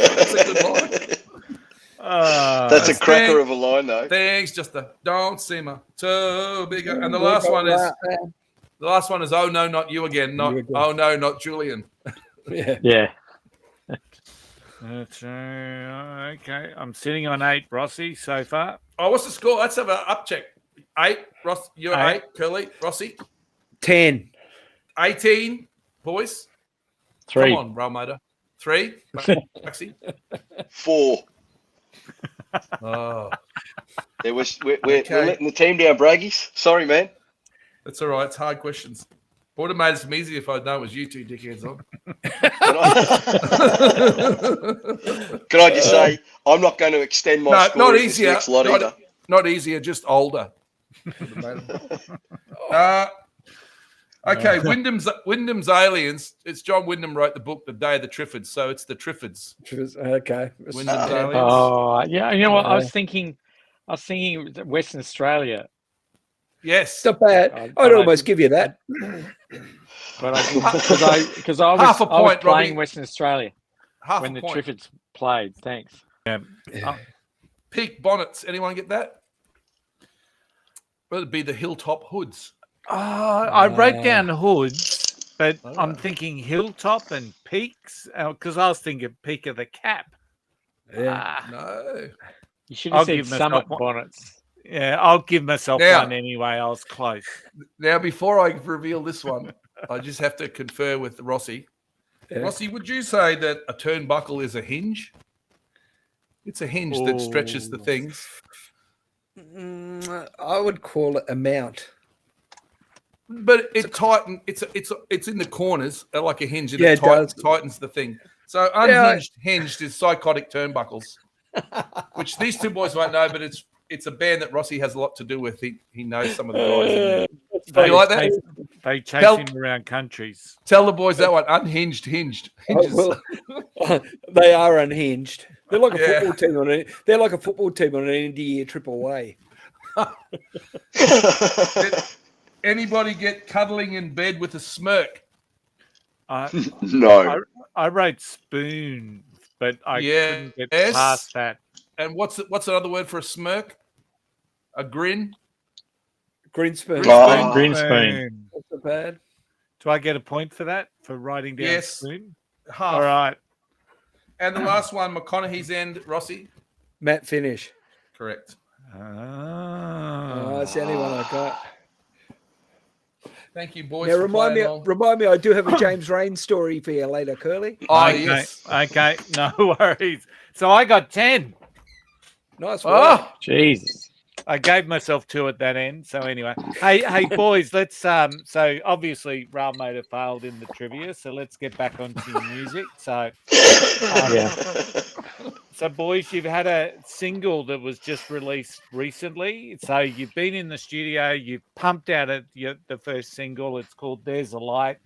line. That's a cracker of a line, though. Things just don't seem to be going. And the last one is Oh No, Not You Again. Not Oh No, Not Julian. Yeah. Yeah. That's, okay. I'm sitting on 8, Rossy, so far. Oh, what's the score? Let's have an up check. 8, Ross, you're 8, Curly, Rossy. 10. 18, boys. 3. Come on, Railmotor. 3, Maxi. 4. Oh, We're letting the team down, Braggies. Sorry, man. that's all right. It's hard questions. Would have made it some easier if I'd known it was you two dickheads on. Can I just say, I'm not going to extend my score not in this easier. next lot either. Not easier, just older. Okay, Wyndham's Aliens. It's John Wyndham wrote the book The Day of the Triffids, so it's the Triffids. Okay. Wyndham's Aliens. Oh, yeah. You know what? I was thinking Western Australia, Yes. Not bad. I'd almost give you that. but because I Half a was point, playing Robbie. Western Australia Half when a the point. Triffids played. Thanks. Peak Bonnets. Anyone get that? Well, it'd be the Hilltop Hoods. I wrote down hoods, but I'm thinking hilltop and peaks because I was thinking peak of the cap. Yeah. No. You should I'll have said give myself Summit one. Bonnets. Yeah, I'll give myself Now- one anyway. I was close. Now, before I reveal this one, I just have to confer with Rossy. Yeah. Rossy, would you say that a turnbuckle is a hinge? It's a hinge that stretches the things. I would call it a mount. But it tightens. It's in the corners like a hinge, and Yeah, it it does. tightens the thing. So unhinged, hinged is psychotic turnbuckles, which these two boys won't know. But it's a band that Rossy has a lot to do with. He knows some of the guys. In there. You like that? They chase him around countries. Tell the boys that one. Unhinged, hinged. Oh, well, they are unhinged. They're like a football team on it. They're like a football team on an end of year triple A. Anybody get cuddling in bed with a smirk? No. I wrote spoon, but I couldn't get past that. And what's another word for a smirk? A grin? Green spoon. Green spoon. Not so bad. Do I get a point for that, for writing down spoon? Half. All right. And the last one, McConaughey's end, Rossy? Matt Finish. Correct. Oh, that's the only one I got. Thank you, boys. Now, remind me, I do have a James Rain story for you later, Curly. Oh, okay. yes. Okay, no worries. So I got 10. Nice Oh, work. Jesus. I gave myself 2 at that end. So anyway, hey, boys, let's so obviously Railmotor failed in the trivia, so let's get back onto your music. So So boys, you've had a single that was just released recently. So you've been in the studio, you've pumped out the first single. It's called "There's a Light."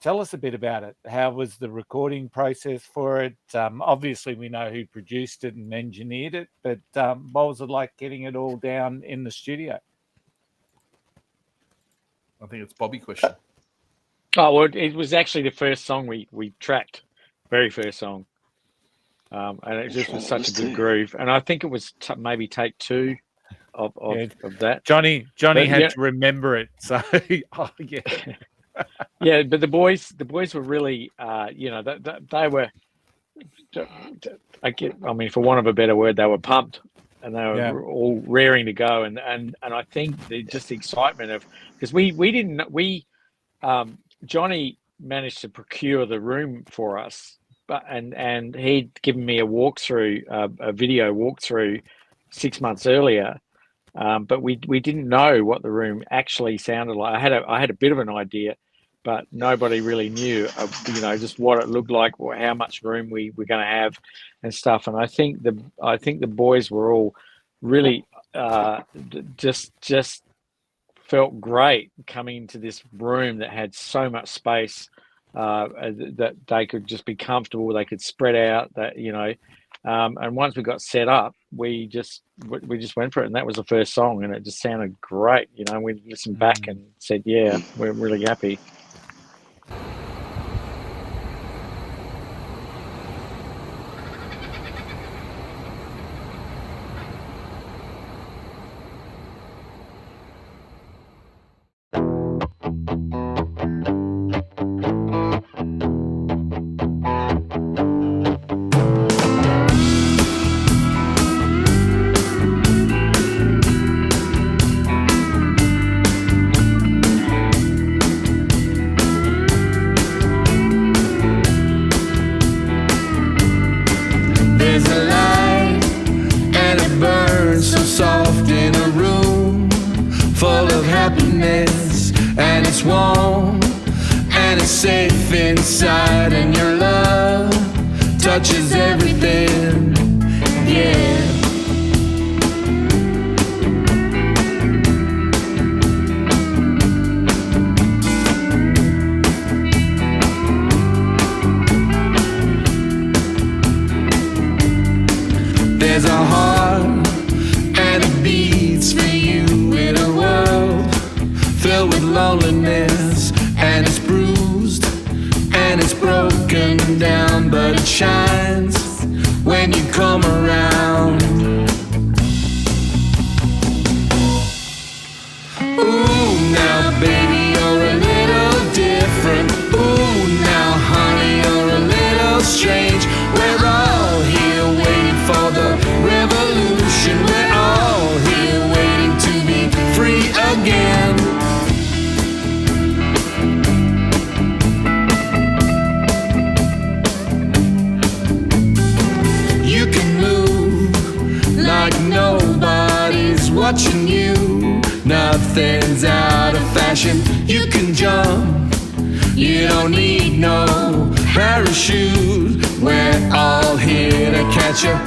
Tell us a bit about it. How was the recording process for it? Obviously, we know who produced it and engineered it, but what was it like getting it all down in the studio? I think it's Bobby question. Oh, well, it was actually the first song we tracked, very first song. And it just was such a good groove. And I think it was maybe take 2 of that. Johnny had to remember it. So, yeah, but the boys were really, they were, for want of a better word, they were pumped, and they were all raring to go. And I think just the excitement of, because Johny managed to procure the room for us, and he'd given me a video walkthrough 6 months earlier. But we didn't know what the room actually sounded like. I had a bit of an idea, but nobody really knew, just what it looked like, or how much room we were going to have, and stuff. And I think the boys were all really just felt great coming into this room that had so much space that they could just be comfortable. They could spread out. And once we got set up, we just went for it, and that was the first song, and it just sounded great. We listened back and said, "Yeah, we're really happy." Touches everything, yeah. There's a heart and it beats for you in a world filled with loneliness, and it's bruised and it's broken down, but it shines when you come around. Ooh, now baby, you're a little different. Ooh, now honey, you're a little strange. We're all here waiting for the revolution. We're all here waiting to be free again. You can move nothing's out of fashion. You can jump, you don't need no parachute. We're all here to catch you.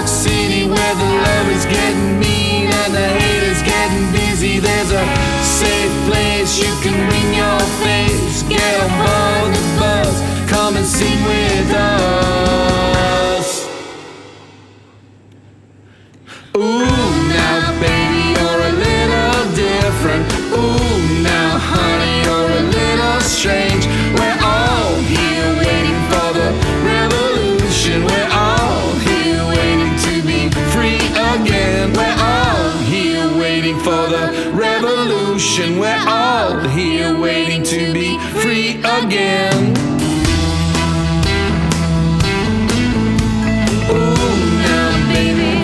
City where the love is getting mean and the hate is getting busy. There's a safe place you can bring your face. Get on board the bus, come and sing with us. Ooh, now baby, you're a little different. Ooh, now honey, you're a little strange. We're all here waiting for the revolution. We're all here waiting to be free again. We're all here waiting for the revolution. We're all here waiting to be free again. Ooh, now baby.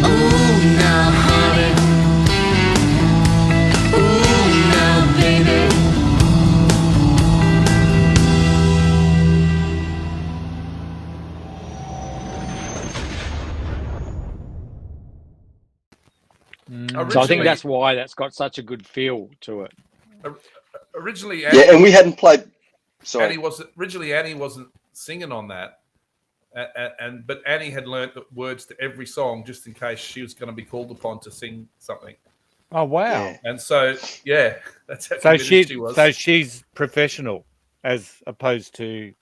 Ooh, now honey. Ooh, now baby. So I think that's why that's got such a good feel to it. Originally, Yeah, and we hadn't played. Sorry. Annie wasn't singing on that, but Annie had learnt the words to every song just in case she was going to be called upon to sing something. Oh wow! Yeah. And so, yeah, that's how So convinced she was. So she's professional as opposed to.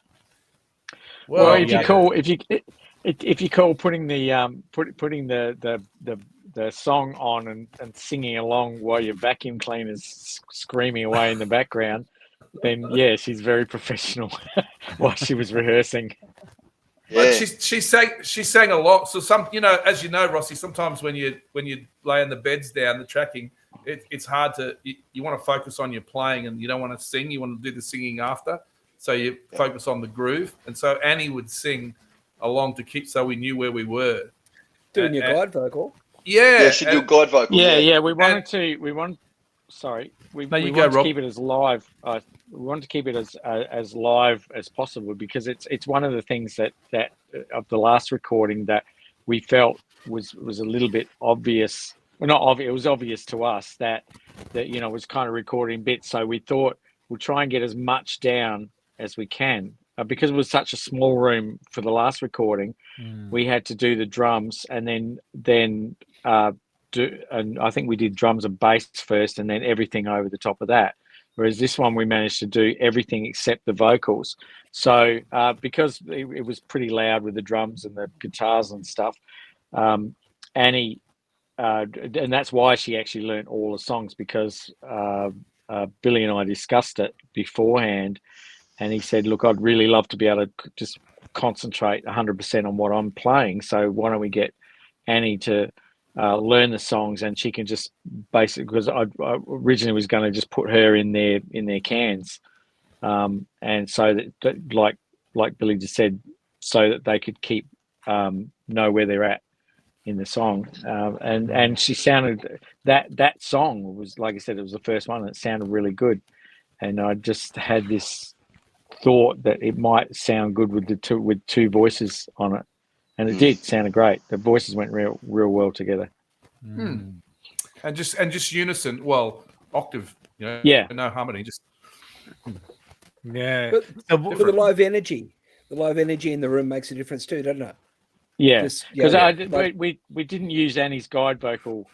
Well, if you call putting the putting the song on and singing along while your vacuum cleaner's screaming away in the background, then yeah, she's very professional while she was rehearsing. But Yeah. she sang a lot. So some, as you know, Rossy, sometimes when you laying the beds down, the tracking, it's hard to you want to focus on your playing and you don't want to sing. You want to do the singing after, so you focus on the groove. And so Annie would sing along to keep so we knew where we were. Doing your guide vocal. Yeah, Yeah, she do guide vocal. Yeah. We wanted to keep it as live. We wanted to keep it as live as possible because it's one of the things that of the last recording that we felt was a little bit obvious. Well, not obvious. It was obvious to us that was kind of recording bits. So we thought we'll try and get as much down as we can because it was such a small room for the last recording. We had to do the drums and then and I think we did drums and bass first and then everything over the top of that. Whereas this one, we managed to do everything except the vocals. So because it was pretty loud with the drums and the guitars and stuff, Annie, and that's why she actually learnt all the songs because Billy and I discussed it beforehand. And he said, look, I'd really love to be able to just concentrate 100% on what I'm playing. So why don't we get Annie to learn the songs and she can just basically, because I originally was going to just put her in their cans. And so that like Billy just said, so that they could keep know where they're at in the song. And she sounded, that song was, like I said, it was the first one and it sounded really good. And I just had this thought that it might sound good with two voices on it. And it did sounded great. The voices went real well together. And just unison, well, octave, no harmony, just Yeah. But the live energy in the room makes a difference too, doesn't it? Yeah, because we didn't use Annie's guide vocal.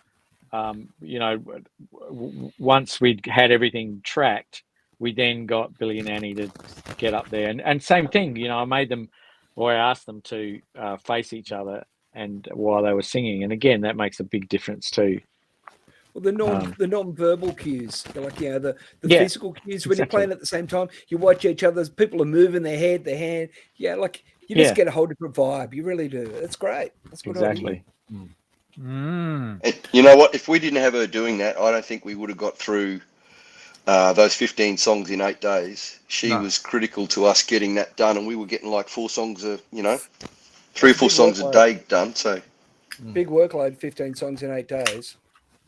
Once we'd had everything tracked, we then got Billy and Annie to get up there, and same thing. I made them, or I asked them to face each other, and while they were singing, and again that makes a big difference too. Well, the non-verbal cues, like the physical cues when you're playing at the same time, you watch each other. People are moving their head, their hand. Yeah, like you just get a whole different vibe. You really do. It's great. That's good. Exactly. And you know what? If we didn't have her doing that, I don't think we would have got through those 15 songs in 8 days. She was critical to us getting that done, and we were getting like 4 songs 3 or 4 songs a day done. So Big workload, 15 songs in 8 days.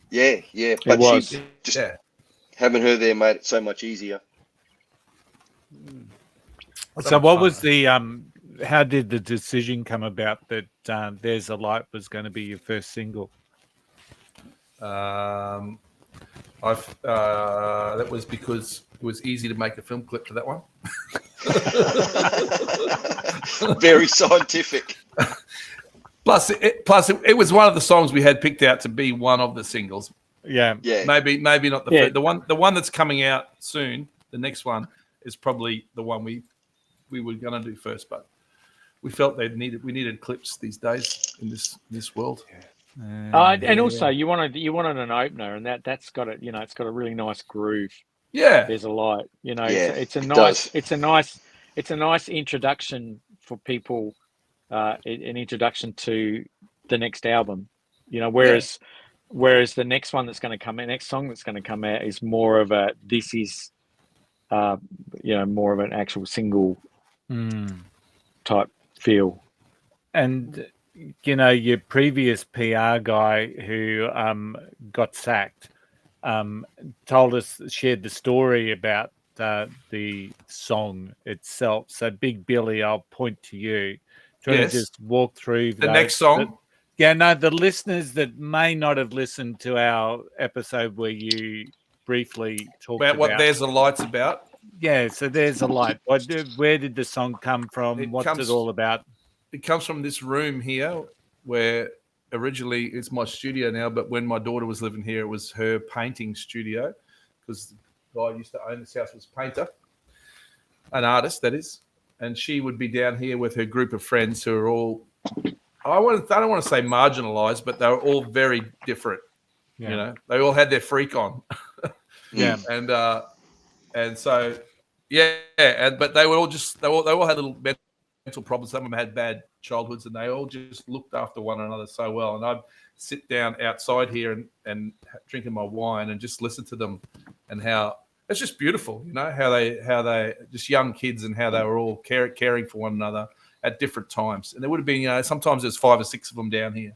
Yeah, but was. she just having her there made it so much easier. So what was the how did the decision come about that There's a Light was going to be your first single? That was because it was easy to make a film clip for that one. Very scientific. Plus, it was one of the songs we had picked out to be one of the singles. Yeah. Maybe not the first. The one that's coming out soon. The next one is probably the one we were going to do first, but we felt we needed clips these days in this world. And also you wanted an opener, and that's got it. It's got a really nice groove. Yeah, There's a Light. It's a nice introduction for people. An introduction to the next album. Whereas the next one that's going to come out, next song that's going to come out is more of a. This is, more of an actual single type feel. And your previous PR guy who got sacked shared the story about the song itself. So Big Billy, I'll point to you. Do you want to just walk through the next song? The listeners that may not have listened to our episode where you briefly talked about what There's a Light's about. Yeah, so There's a Light. Where did the song come from? What's it all about? It comes from this room here where originally it's my studio now, but when my daughter was living here, it was her painting studio because the guy who used to own this house was a painter, an artist, that is. And she would be down here with her group of friends who are all, I don't want to say marginalized, but they were all very different. Yeah. They all had their freak on. Yeah. And so, but they all had little mental problems. Some of them had bad childhoods, and they all just looked after one another so well. And I'd sit down outside here and drinking my wine and just listen to them and how it's just beautiful, how they just young kids and how they were all caring for one another at different times. And there would have been, sometimes there's 5 or 6 of them down here.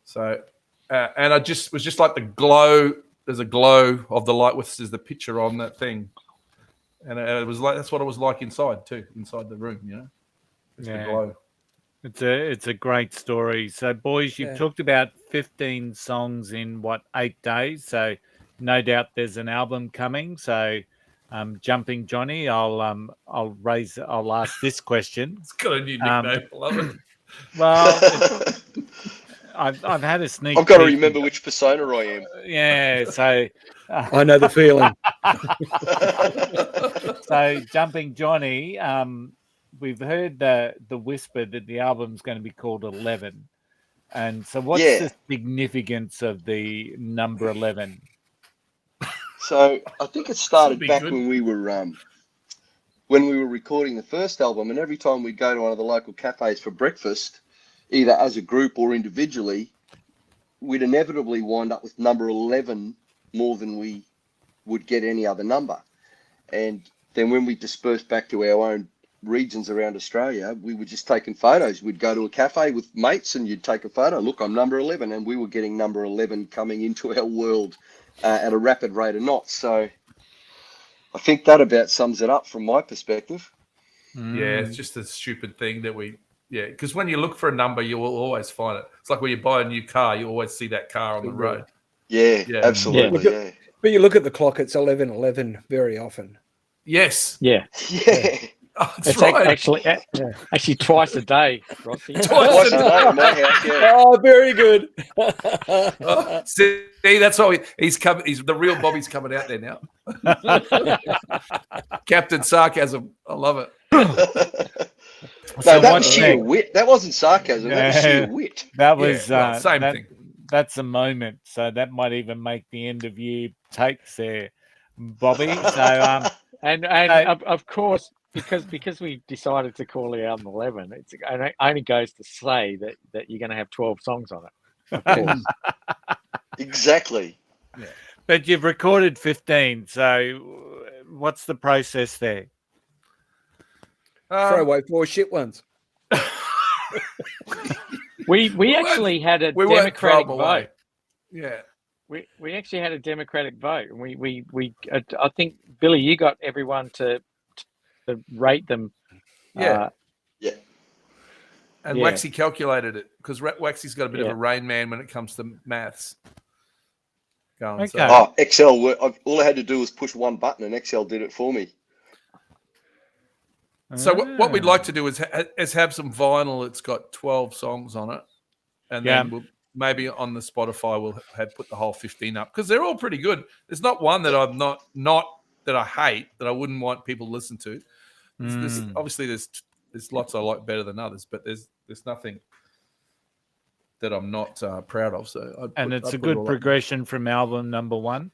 So, and I just was just like the glow. There's a glow of the light with the picture on that thing, and it was like that's what it was like inside too, inside the room. It's the glow. It's a great story. So, boys, you've talked about 15 songs in 8 days. So, no doubt there's an album coming. So, Jumping Johny, I'll ask this question. It's got a new nickname. I love it. Well, I've had a sneak. I've got to remember which persona I am. Yeah, so I know the feeling. So, Jumping Johny, we've heard the whisper that the album's going to be called 11. And so what's the significance of the number 11? So I think it started back when we were recording the first album, and every time we'd go to one of the local cafes for breakfast, either as a group or individually, we'd inevitably wind up with number 11 more than we would get any other number. And then when we dispersed back to our own regions around Australia, we were just taking photos. We'd go to a cafe with mates and you'd take a photo. Look, I'm number 11. And we were getting number 11 coming into our world at a rapid rate of knots. So I think that about sums it up from my perspective. Yeah, it's just a stupid thing that because when you look for a number, you will always find it. It's like when you buy a new car, you always see that car on the road. Yeah, absolutely. Yeah. But you look at the clock, it's 11:11 very often. Yes. Yeah. Yeah. Oh, it's right. actually twice a day, Rossy. Twice a day in my house, yeah. Oh, very good. See, that's why he's coming. He's the real Bobby's coming out there now. Captain Sarcasm. I love it. No, that was sheer wit. That wasn't sarcasm. That was sheer wit. That was same thing. That's a moment. So that might even make the end of year takes there, Bobby. So and of course, because we decided to call the album 11, it only goes to say that you're going to have 12 songs on it. Of course. Exactly. Yeah. But you've recorded 15. So what's the process there? Throw away 4 shit ones. We actually had a We won't throw democratic them vote. away. Yeah. We actually had a democratic vote, and we I think Billy, you got everyone to rate them. Yeah. Yeah. And Yeah. Waxy calculated it because Waxy's got a bit of Yeah. a Rain Man when it comes to maths. Going, Okay. Oh, Excel. All I had to do was push one button, and Excel did it for me. So what we'd like to do is have some vinyl that's got 12 songs on it, and then we'll maybe on the Spotify we'll have put the whole 15 up because they're all pretty good. There's not one that I'm not that I hate that I wouldn't want people to listen to. Obviously there's lots I like better than others, but there's nothing that I'm not proud of. So it's a good progression from album number 1.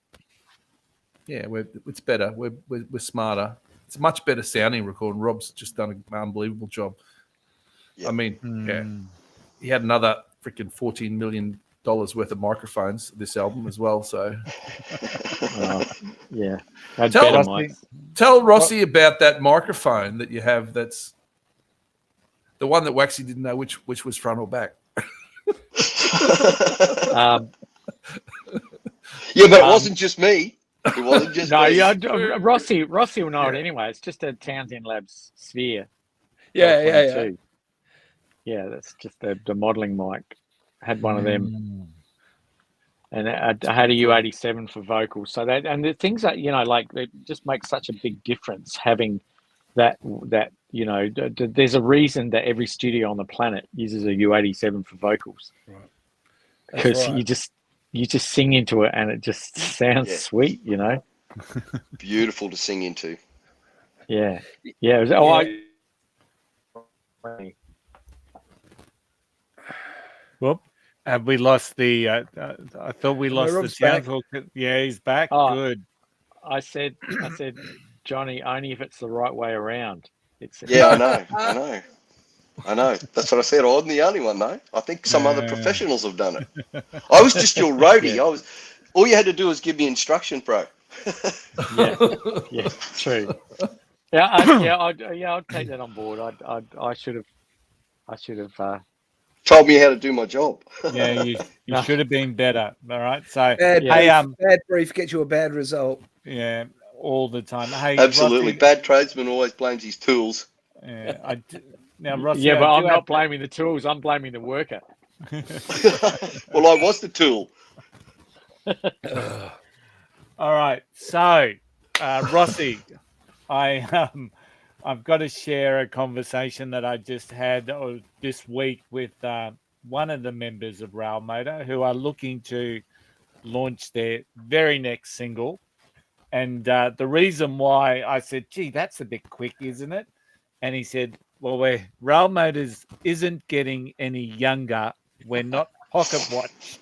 Yeah, it's better. We're smarter. It's a much better sounding recording. Rob's just done an unbelievable job. Yeah. I mean, he had another freaking $14 million worth of microphones this album as well. So, yeah. Tell Rossy about that microphone that you have. That's the one that Waxy didn't know which was front or back. Yeah, but it wasn't just me. It wasn't just no, me. yeah, Rossy will know it anyway. It's just a Townsend Labs Sphere. Yeah. Yeah, that's just the modelling mic. Had one of them, and I had a U87 for vocals. So that and the things that like they just make such a big difference having that there's a reason that every studio on the planet uses a U87 for vocals, right? Because you just sing into it and it just sounds sweet, Beautiful to sing into. Yeah. Whoop. Have we lost the I thought we lost the sound. Yeah, he's back. Oh, good. I said Johnny, only if it's the right way around. Yeah, I know. That's what I said. I wasn't the only one, though. I think some other professionals have done it. I was just your roadie. All you had to do was give me instruction, bro. Yeah, true. I'll take that on board. I should have. Told me how to do my job. Yeah, you should have been better. All right. So bad brief gets you a bad result. Yeah, all the time. Hey, absolutely. Rossy, bad tradesman always blames his tools. Yeah, now, Rossy, yeah, but I'm not blaming the tools. I'm blaming the worker. Well, I was the tool. All right. So, Rossy, I've got to share a conversation that I just had this week with one of the members of Railmotor who are looking to launch their very next single. And the reason why I said, gee, that's a bit quick, isn't it? And he said, well, Railmotors isn't getting any younger. We're not pocket watch.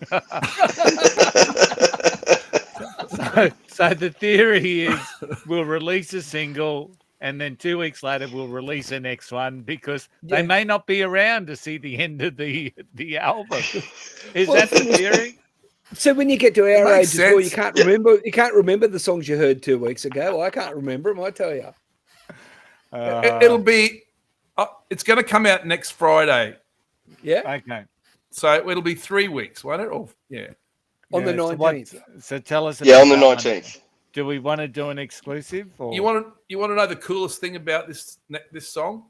So the theory is we'll release a single and then 2 weeks later we'll release the next one because they may not be around to see the end of the album. Is that the theory? So when you get to our age as well, you can't remember the songs you heard 2 weeks ago. I can't remember them, I tell you. It'll be it's going to come out next Friday. Yeah. Okay. So it'll be 3 weeks, won't it? On the 19th. So tell us. Yeah, on the 19th. Do we want to do an exclusive? Or? You want to know the coolest thing about this song?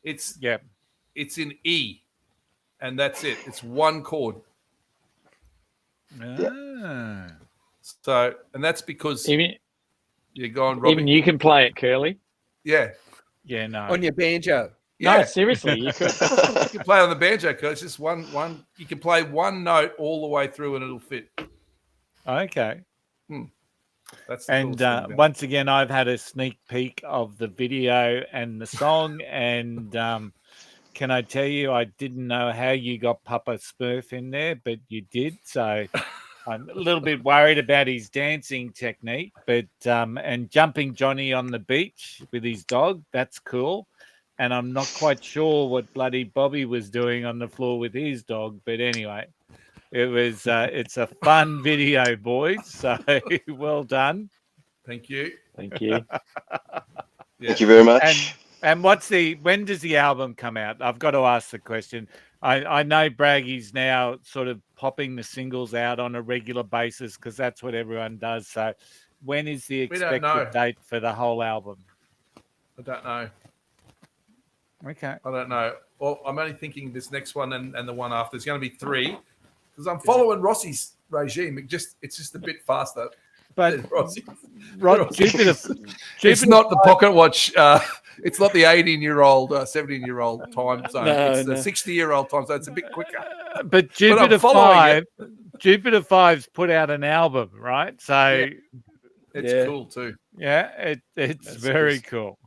It's in E, and that's it. It's one chord. Ah. So, and that's because you're going. Even you can play it, Curly. Yeah. Yeah. No. On your banjo. Yeah. No, seriously, you could. You can play on the banjo, because it's just one. You can play one note all the way through, and it'll fit. Okay. That's once again, I've had a sneak peek of the video and the song, and can I tell you, I didn't know how you got Papa Smurf in there, but you did. So I'm a little bit worried about his dancing technique, but and jumping Johny on the beach with his dog, that's cool. And I'm not quite sure what bloody Bobby was doing on the floor with his dog, but anyway. It was. It's a fun video, boys. So well done. Thank you. Thank you. Thank you very much. And when does the album come out? I've got to ask the question. I know Braggy's now sort of popping the singles out on a regular basis because that's what everyone does. So when is the We don't know. expected date for the whole album? I don't know. Okay. I don't know. Well, I'm only thinking this next one and the one after. There's going to be 3 because I'm following Rossy's regime. It's just a bit faster. But Rossy. It's not the pocket watch. It's not the 18-year-old, 17-year-old time zone. It's the 60-year-old time zone. It's a bit quicker. But Jupiter 5's put out an album, right? So it's cool too. Yeah, it's very cool.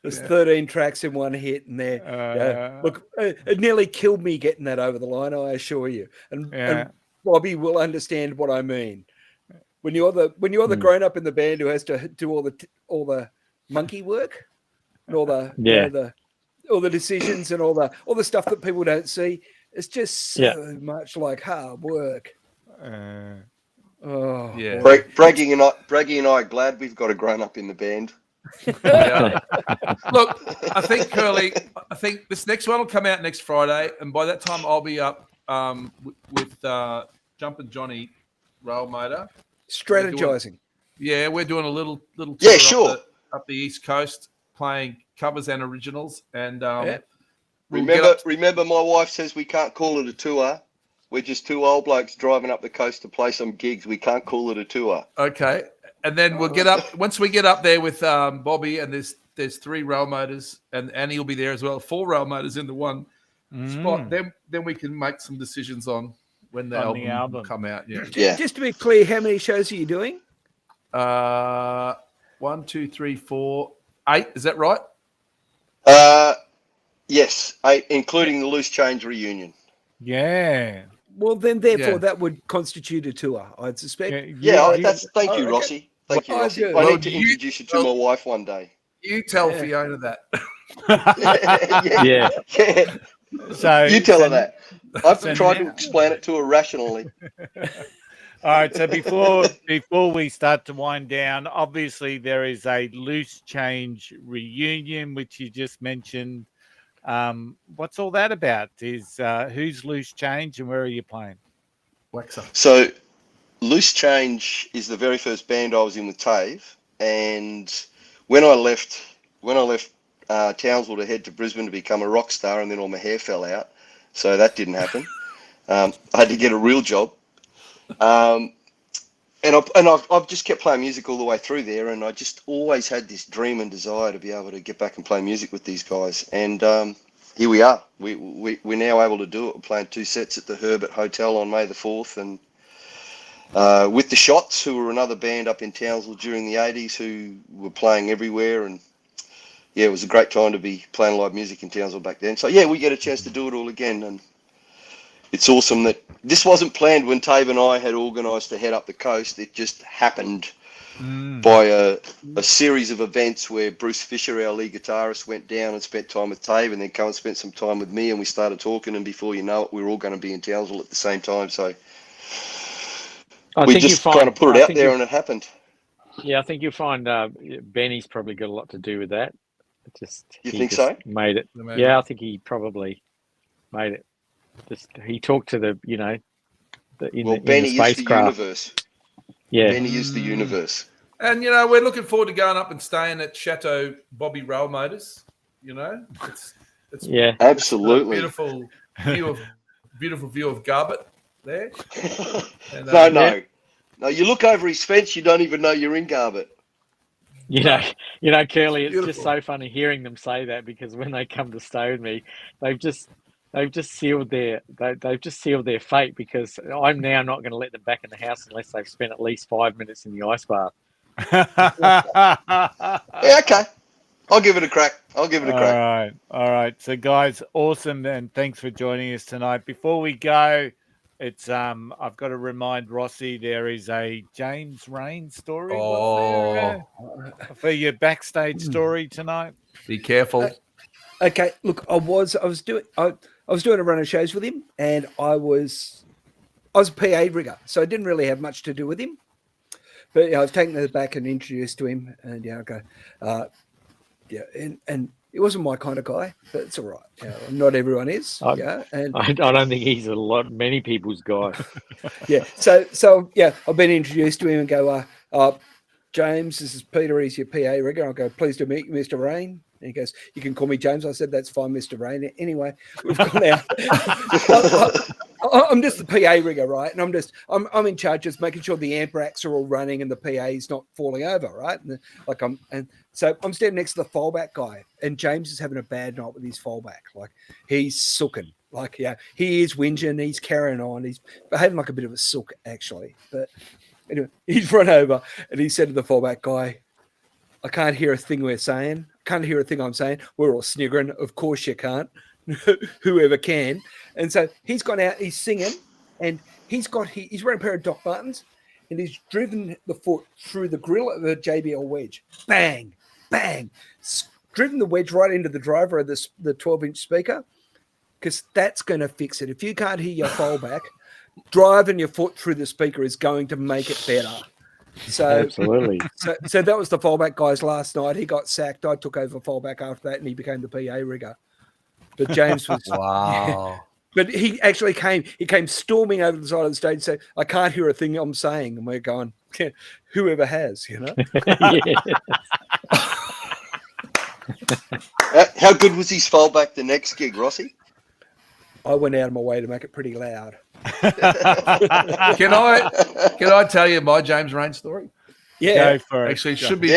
There's 13 tracks in one hit, and there. Look, it nearly killed me getting that over the line. I assure you. And Bobby will understand what I mean. When you're the grown up in the band who has to do all the monkey work, and all the all the decisions and all the stuff that people don't see, it's just so much like hard work. Braggy and I are glad we've got a grown up in the band. Look, I think Curly. I think this next one will come out next Friday, and by that time I'll be up with Jumpin' Johny Railmotor. Strategizing. We're doing a little tour up the East Coast, playing covers and originals. And remember, my wife says we can't call it a tour. We're just two old blokes driving up the coast to play some gigs. We can't call it a tour. Okay, and then we'll get up once we get up there with Bobby, and there's 3 Railmotors, and Annie will be there as well. 4 Railmotors in the one spot. Then we can make some decisions on when the album will come out. Just to be clear, how many shows are you doing? 1, 2, 3, 4, 8. Is that right? Yes, 8, including the Loose Change reunion. Yeah. Well, then, therefore, that would constitute a tour, I'd suspect. Thank you, Rossy. Thank you, Rossy. I need to introduce you to my wife one day. You tell Fiona that. So you tell her that. I've tried to explain it to her rationally. All right. So before we start to wind down, obviously there is a Loose Change reunion, which you just mentioned. What's all that about? Is who's Loose Change and where are you playing? So Loose Change is the very first band I was in with Tave, and when I left Townsville to head to Brisbane to become a rock star, and then all my hair fell out, so that didn't happen. I had to get a real job, and I've just kept playing music all the way through there, and I just always had this dream and desire to be able to get back and play music with these guys, and here we are. We're now able to do it. We're playing 2 sets at the Herbert Hotel on May the 4th, and with the Shots, who were another band up in Townsville during the 80s who were playing everywhere, and it was a great time to be playing live music in Townsville back then. So we get a chance to do it all again, and it's awesome that this wasn't planned when Tave and I had organised to head up the coast. It just happened by a series of events where Bruce Fisher, our lead guitarist, went down and spent time with Tave, and then come and spent some time with me, and we started talking, and before you know it, we were all going to be in Townsville at the same time. So we just kind of put it out there, and it happened. Yeah, I think you'll find Benny's probably got a lot to do with that. You think so? Made it. Yeah, I think he probably made it. He talked to the, Benny is the universe. Yeah, Benny is the universe. And we're looking forward to going up and staying at Chateau Bobby Railmotors. It's absolutely beautiful view of Garbutt there. And, no. You look over his fence, you don't even know you're in Garbutt. Curly, it's just so funny hearing them say that, because when they come to stay with me, they've just sealed their fate, because I'm now not going to let them back in the house unless they've spent at least 5 minutes in the ice bath. Okay. I'll give it a crack. All right. So guys, awesome, and thanks for joining us tonight. Before we go, it's I've got to remind Rossy there is a James Rain story for your backstage story tonight. Be careful. Okay, look, I was doing a run of shows with him, and I was a PA rigger, so I didn't really have much to do with him. But I was taken back and introduced to him, and and He wasn't my kind of guy, but it's all right. Yeah, not everyone is. I don't think he's many people's guy. Yeah. So yeah, I've been introduced to him and go, James, this is Peter. He's your PA rigger. I'll go, pleased to meet you, Mr. Rain. And he goes, you can call me James. I said, that's fine, Mr. Rain. Anyway, we've gone out. I'm just the PA rigger, right? And I'm in charge of making sure the amp racks are all running and the PA is not falling over, right? And so I'm standing next to the fallback guy, and James is having a bad night with his fallback. Like, he's sooking. Like, yeah, he is whinging. He's carrying on. He's behaving like a bit of a sook, actually. But anyway, he's run over and he said to the fallback guy, I can't hear a thing we're saying. Can't hear a thing I'm saying. We're all sniggering. Of course you can't. Whoever can. And so he's gone out, he's singing, and he's wearing a pair of Doc Martens, and he's driven the foot through the grill of a JBL wedge. Bang, bang. Driven the wedge right into the driver of the 12-inch speaker, because that's going to fix it. If you can't hear your fallback, driving your foot through the speaker is going to make it better. So absolutely. So that was the fallback guys last night. He got sacked. I took over fallback after that, and he became the PA rigger. But James was wow. Yeah. But he actually came storming over the side of the stage and said, I can't hear a thing I'm saying. And we're going, whoever has, you know. How good was his fallback the next gig, Rossy? I went out of my way to make it pretty loud. Can I tell you my James Rain story? Yeah. Go for it. Actually, it should be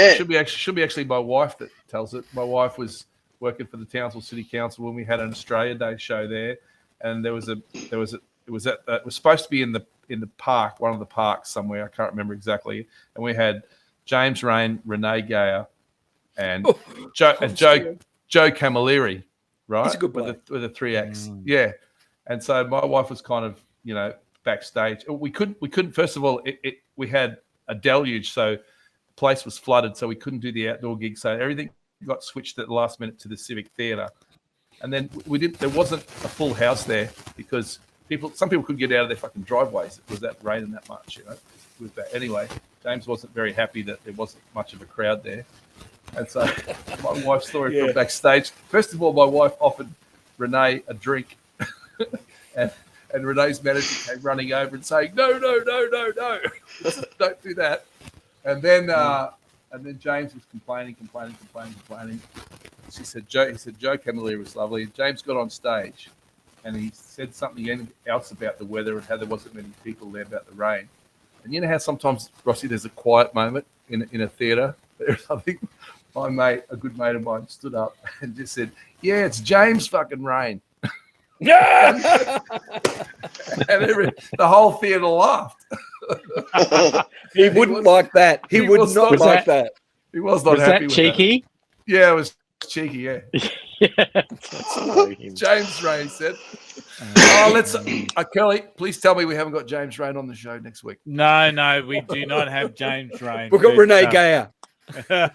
actually my wife that tells it. My wife was working for the Townsville City Council when we had an Australia Day show there, and it was supposed to be in the park, one of the parks somewhere, I can't remember exactly, and we had James Rain, Renee Gayer, and Joe Camilleri, right? He's a good bloke. with a 3X, yeah. And so my wife was kind of, backstage. We couldn't. First of all, we had a deluge, so the place was flooded, so we couldn't do the outdoor gig. So everything got switched at the last minute to the Civic Theatre, and then there wasn't a full house there because some people couldn't get out of their fucking driveways. It was that raining that much, with that. Anyway, James wasn't very happy that there wasn't much of a crowd there, and so my wife's story from backstage. First of all, my wife offered Renee a drink, and Renee's manager came running over and saying, no, don't do that. And then James was complaining. He said Joe Camilleri was lovely. James got on stage and he said something else about the weather and how there wasn't many people there about the rain. And you know how sometimes, Rossy, there's a quiet moment in a theatre? I think a good mate of mine, stood up and just said, yeah, it's James fucking Rain. Yeah, and the whole theatre laughed. He wouldn't like that. He would not like that. He was not happy with that. Cheeky? Yeah, it was cheeky. Yeah. Yeah. James Rain said, let's Curly, please tell me we haven't got James Rain on the show next week. No, we do not have James Rain. We've got Renee Gayer. From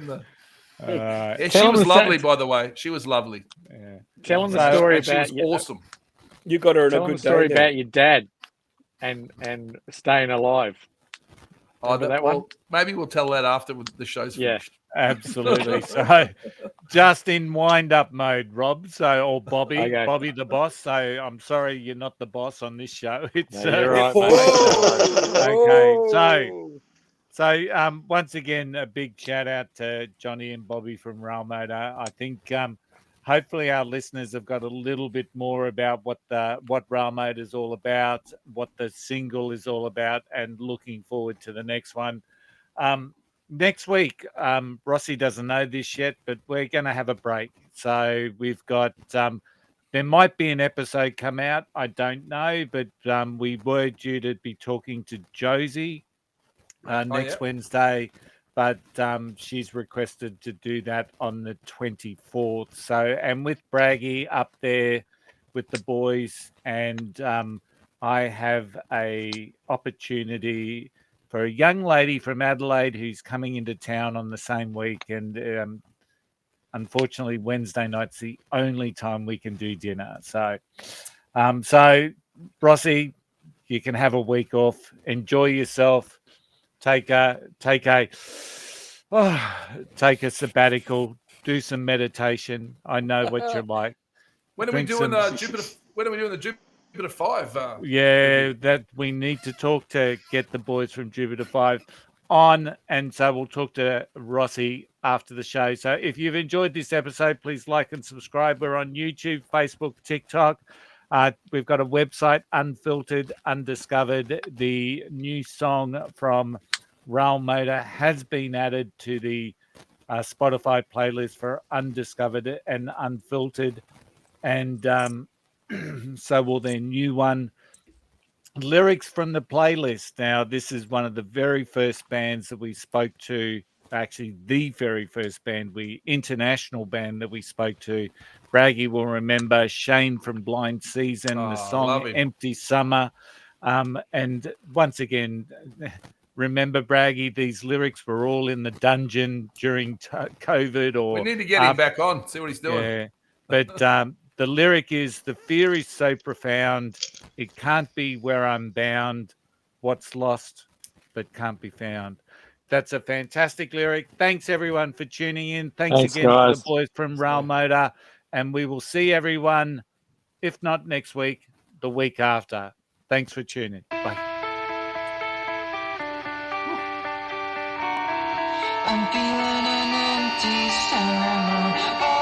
the. She was lovely, by the way. She was lovely. Yeah. Tell him the story about. She was awesome. You got her in a good day. Story about your dad and staying alive. That one? Maybe we'll tell that after the show's finished. Absolutely. So, just in wind-up mode, Rob. Or Bobby, okay. Bobby the boss. So, I'm sorry you're not the boss on this show. It's you're right, okay. So once again, a big shout out to Johny and Bobby from Railmotor. I think hopefully our listeners have got a little bit more about what Railmotor is all about, what the single is all about, and looking forward to the next one. Next week, Rossy doesn't know this yet, but we're going to have a break. So we've got there might be an episode come out. I don't know, but we were due to be talking to Josie next Wednesday, but she's requested to do that on the 24th. So, and with Braggy up there with the boys, and I have a opportunity for a young lady from Adelaide who's coming into town on the same week, and unfortunately Wednesday night's the only time we can do dinner. So Rossy, you can have a week off, enjoy yourself. Take a take a sabbatical, do some meditation. I know what you're like. When are we doing the Jupiter? When are we doing the Jupiter 5? That we need to talk to get the boys from Jupiter 5 on, and so we'll talk to Rossy after the show. So if you've enjoyed this episode, please like and subscribe. We're on YouTube, Facebook, TikTok. We've got a website, Unfiltered, Undiscovered. The new song from Railmotor has been added to the Spotify playlist for Undiscovered and Unfiltered, and so will their new one. Lyrics from the playlist. Now, this is one of the very first bands that we spoke to, actually the very first international band that we spoke to. Braggy will remember Shane from Blind Season, the song Empty Summer. And once again, remember, Braggy, these lyrics were all in the dungeon during COVID. We need to get him back on, see what he's doing. Yeah, but the lyric is, the fear is so profound, it can't be where I'm bound, what's lost but can't be found. That's a fantastic lyric. Thanks, everyone, for tuning in. Thanks again to the boys from Railmotor. And we will see everyone, if not next week, the week after. Thanks for tuning. Bye. I'm feeling an empty summer.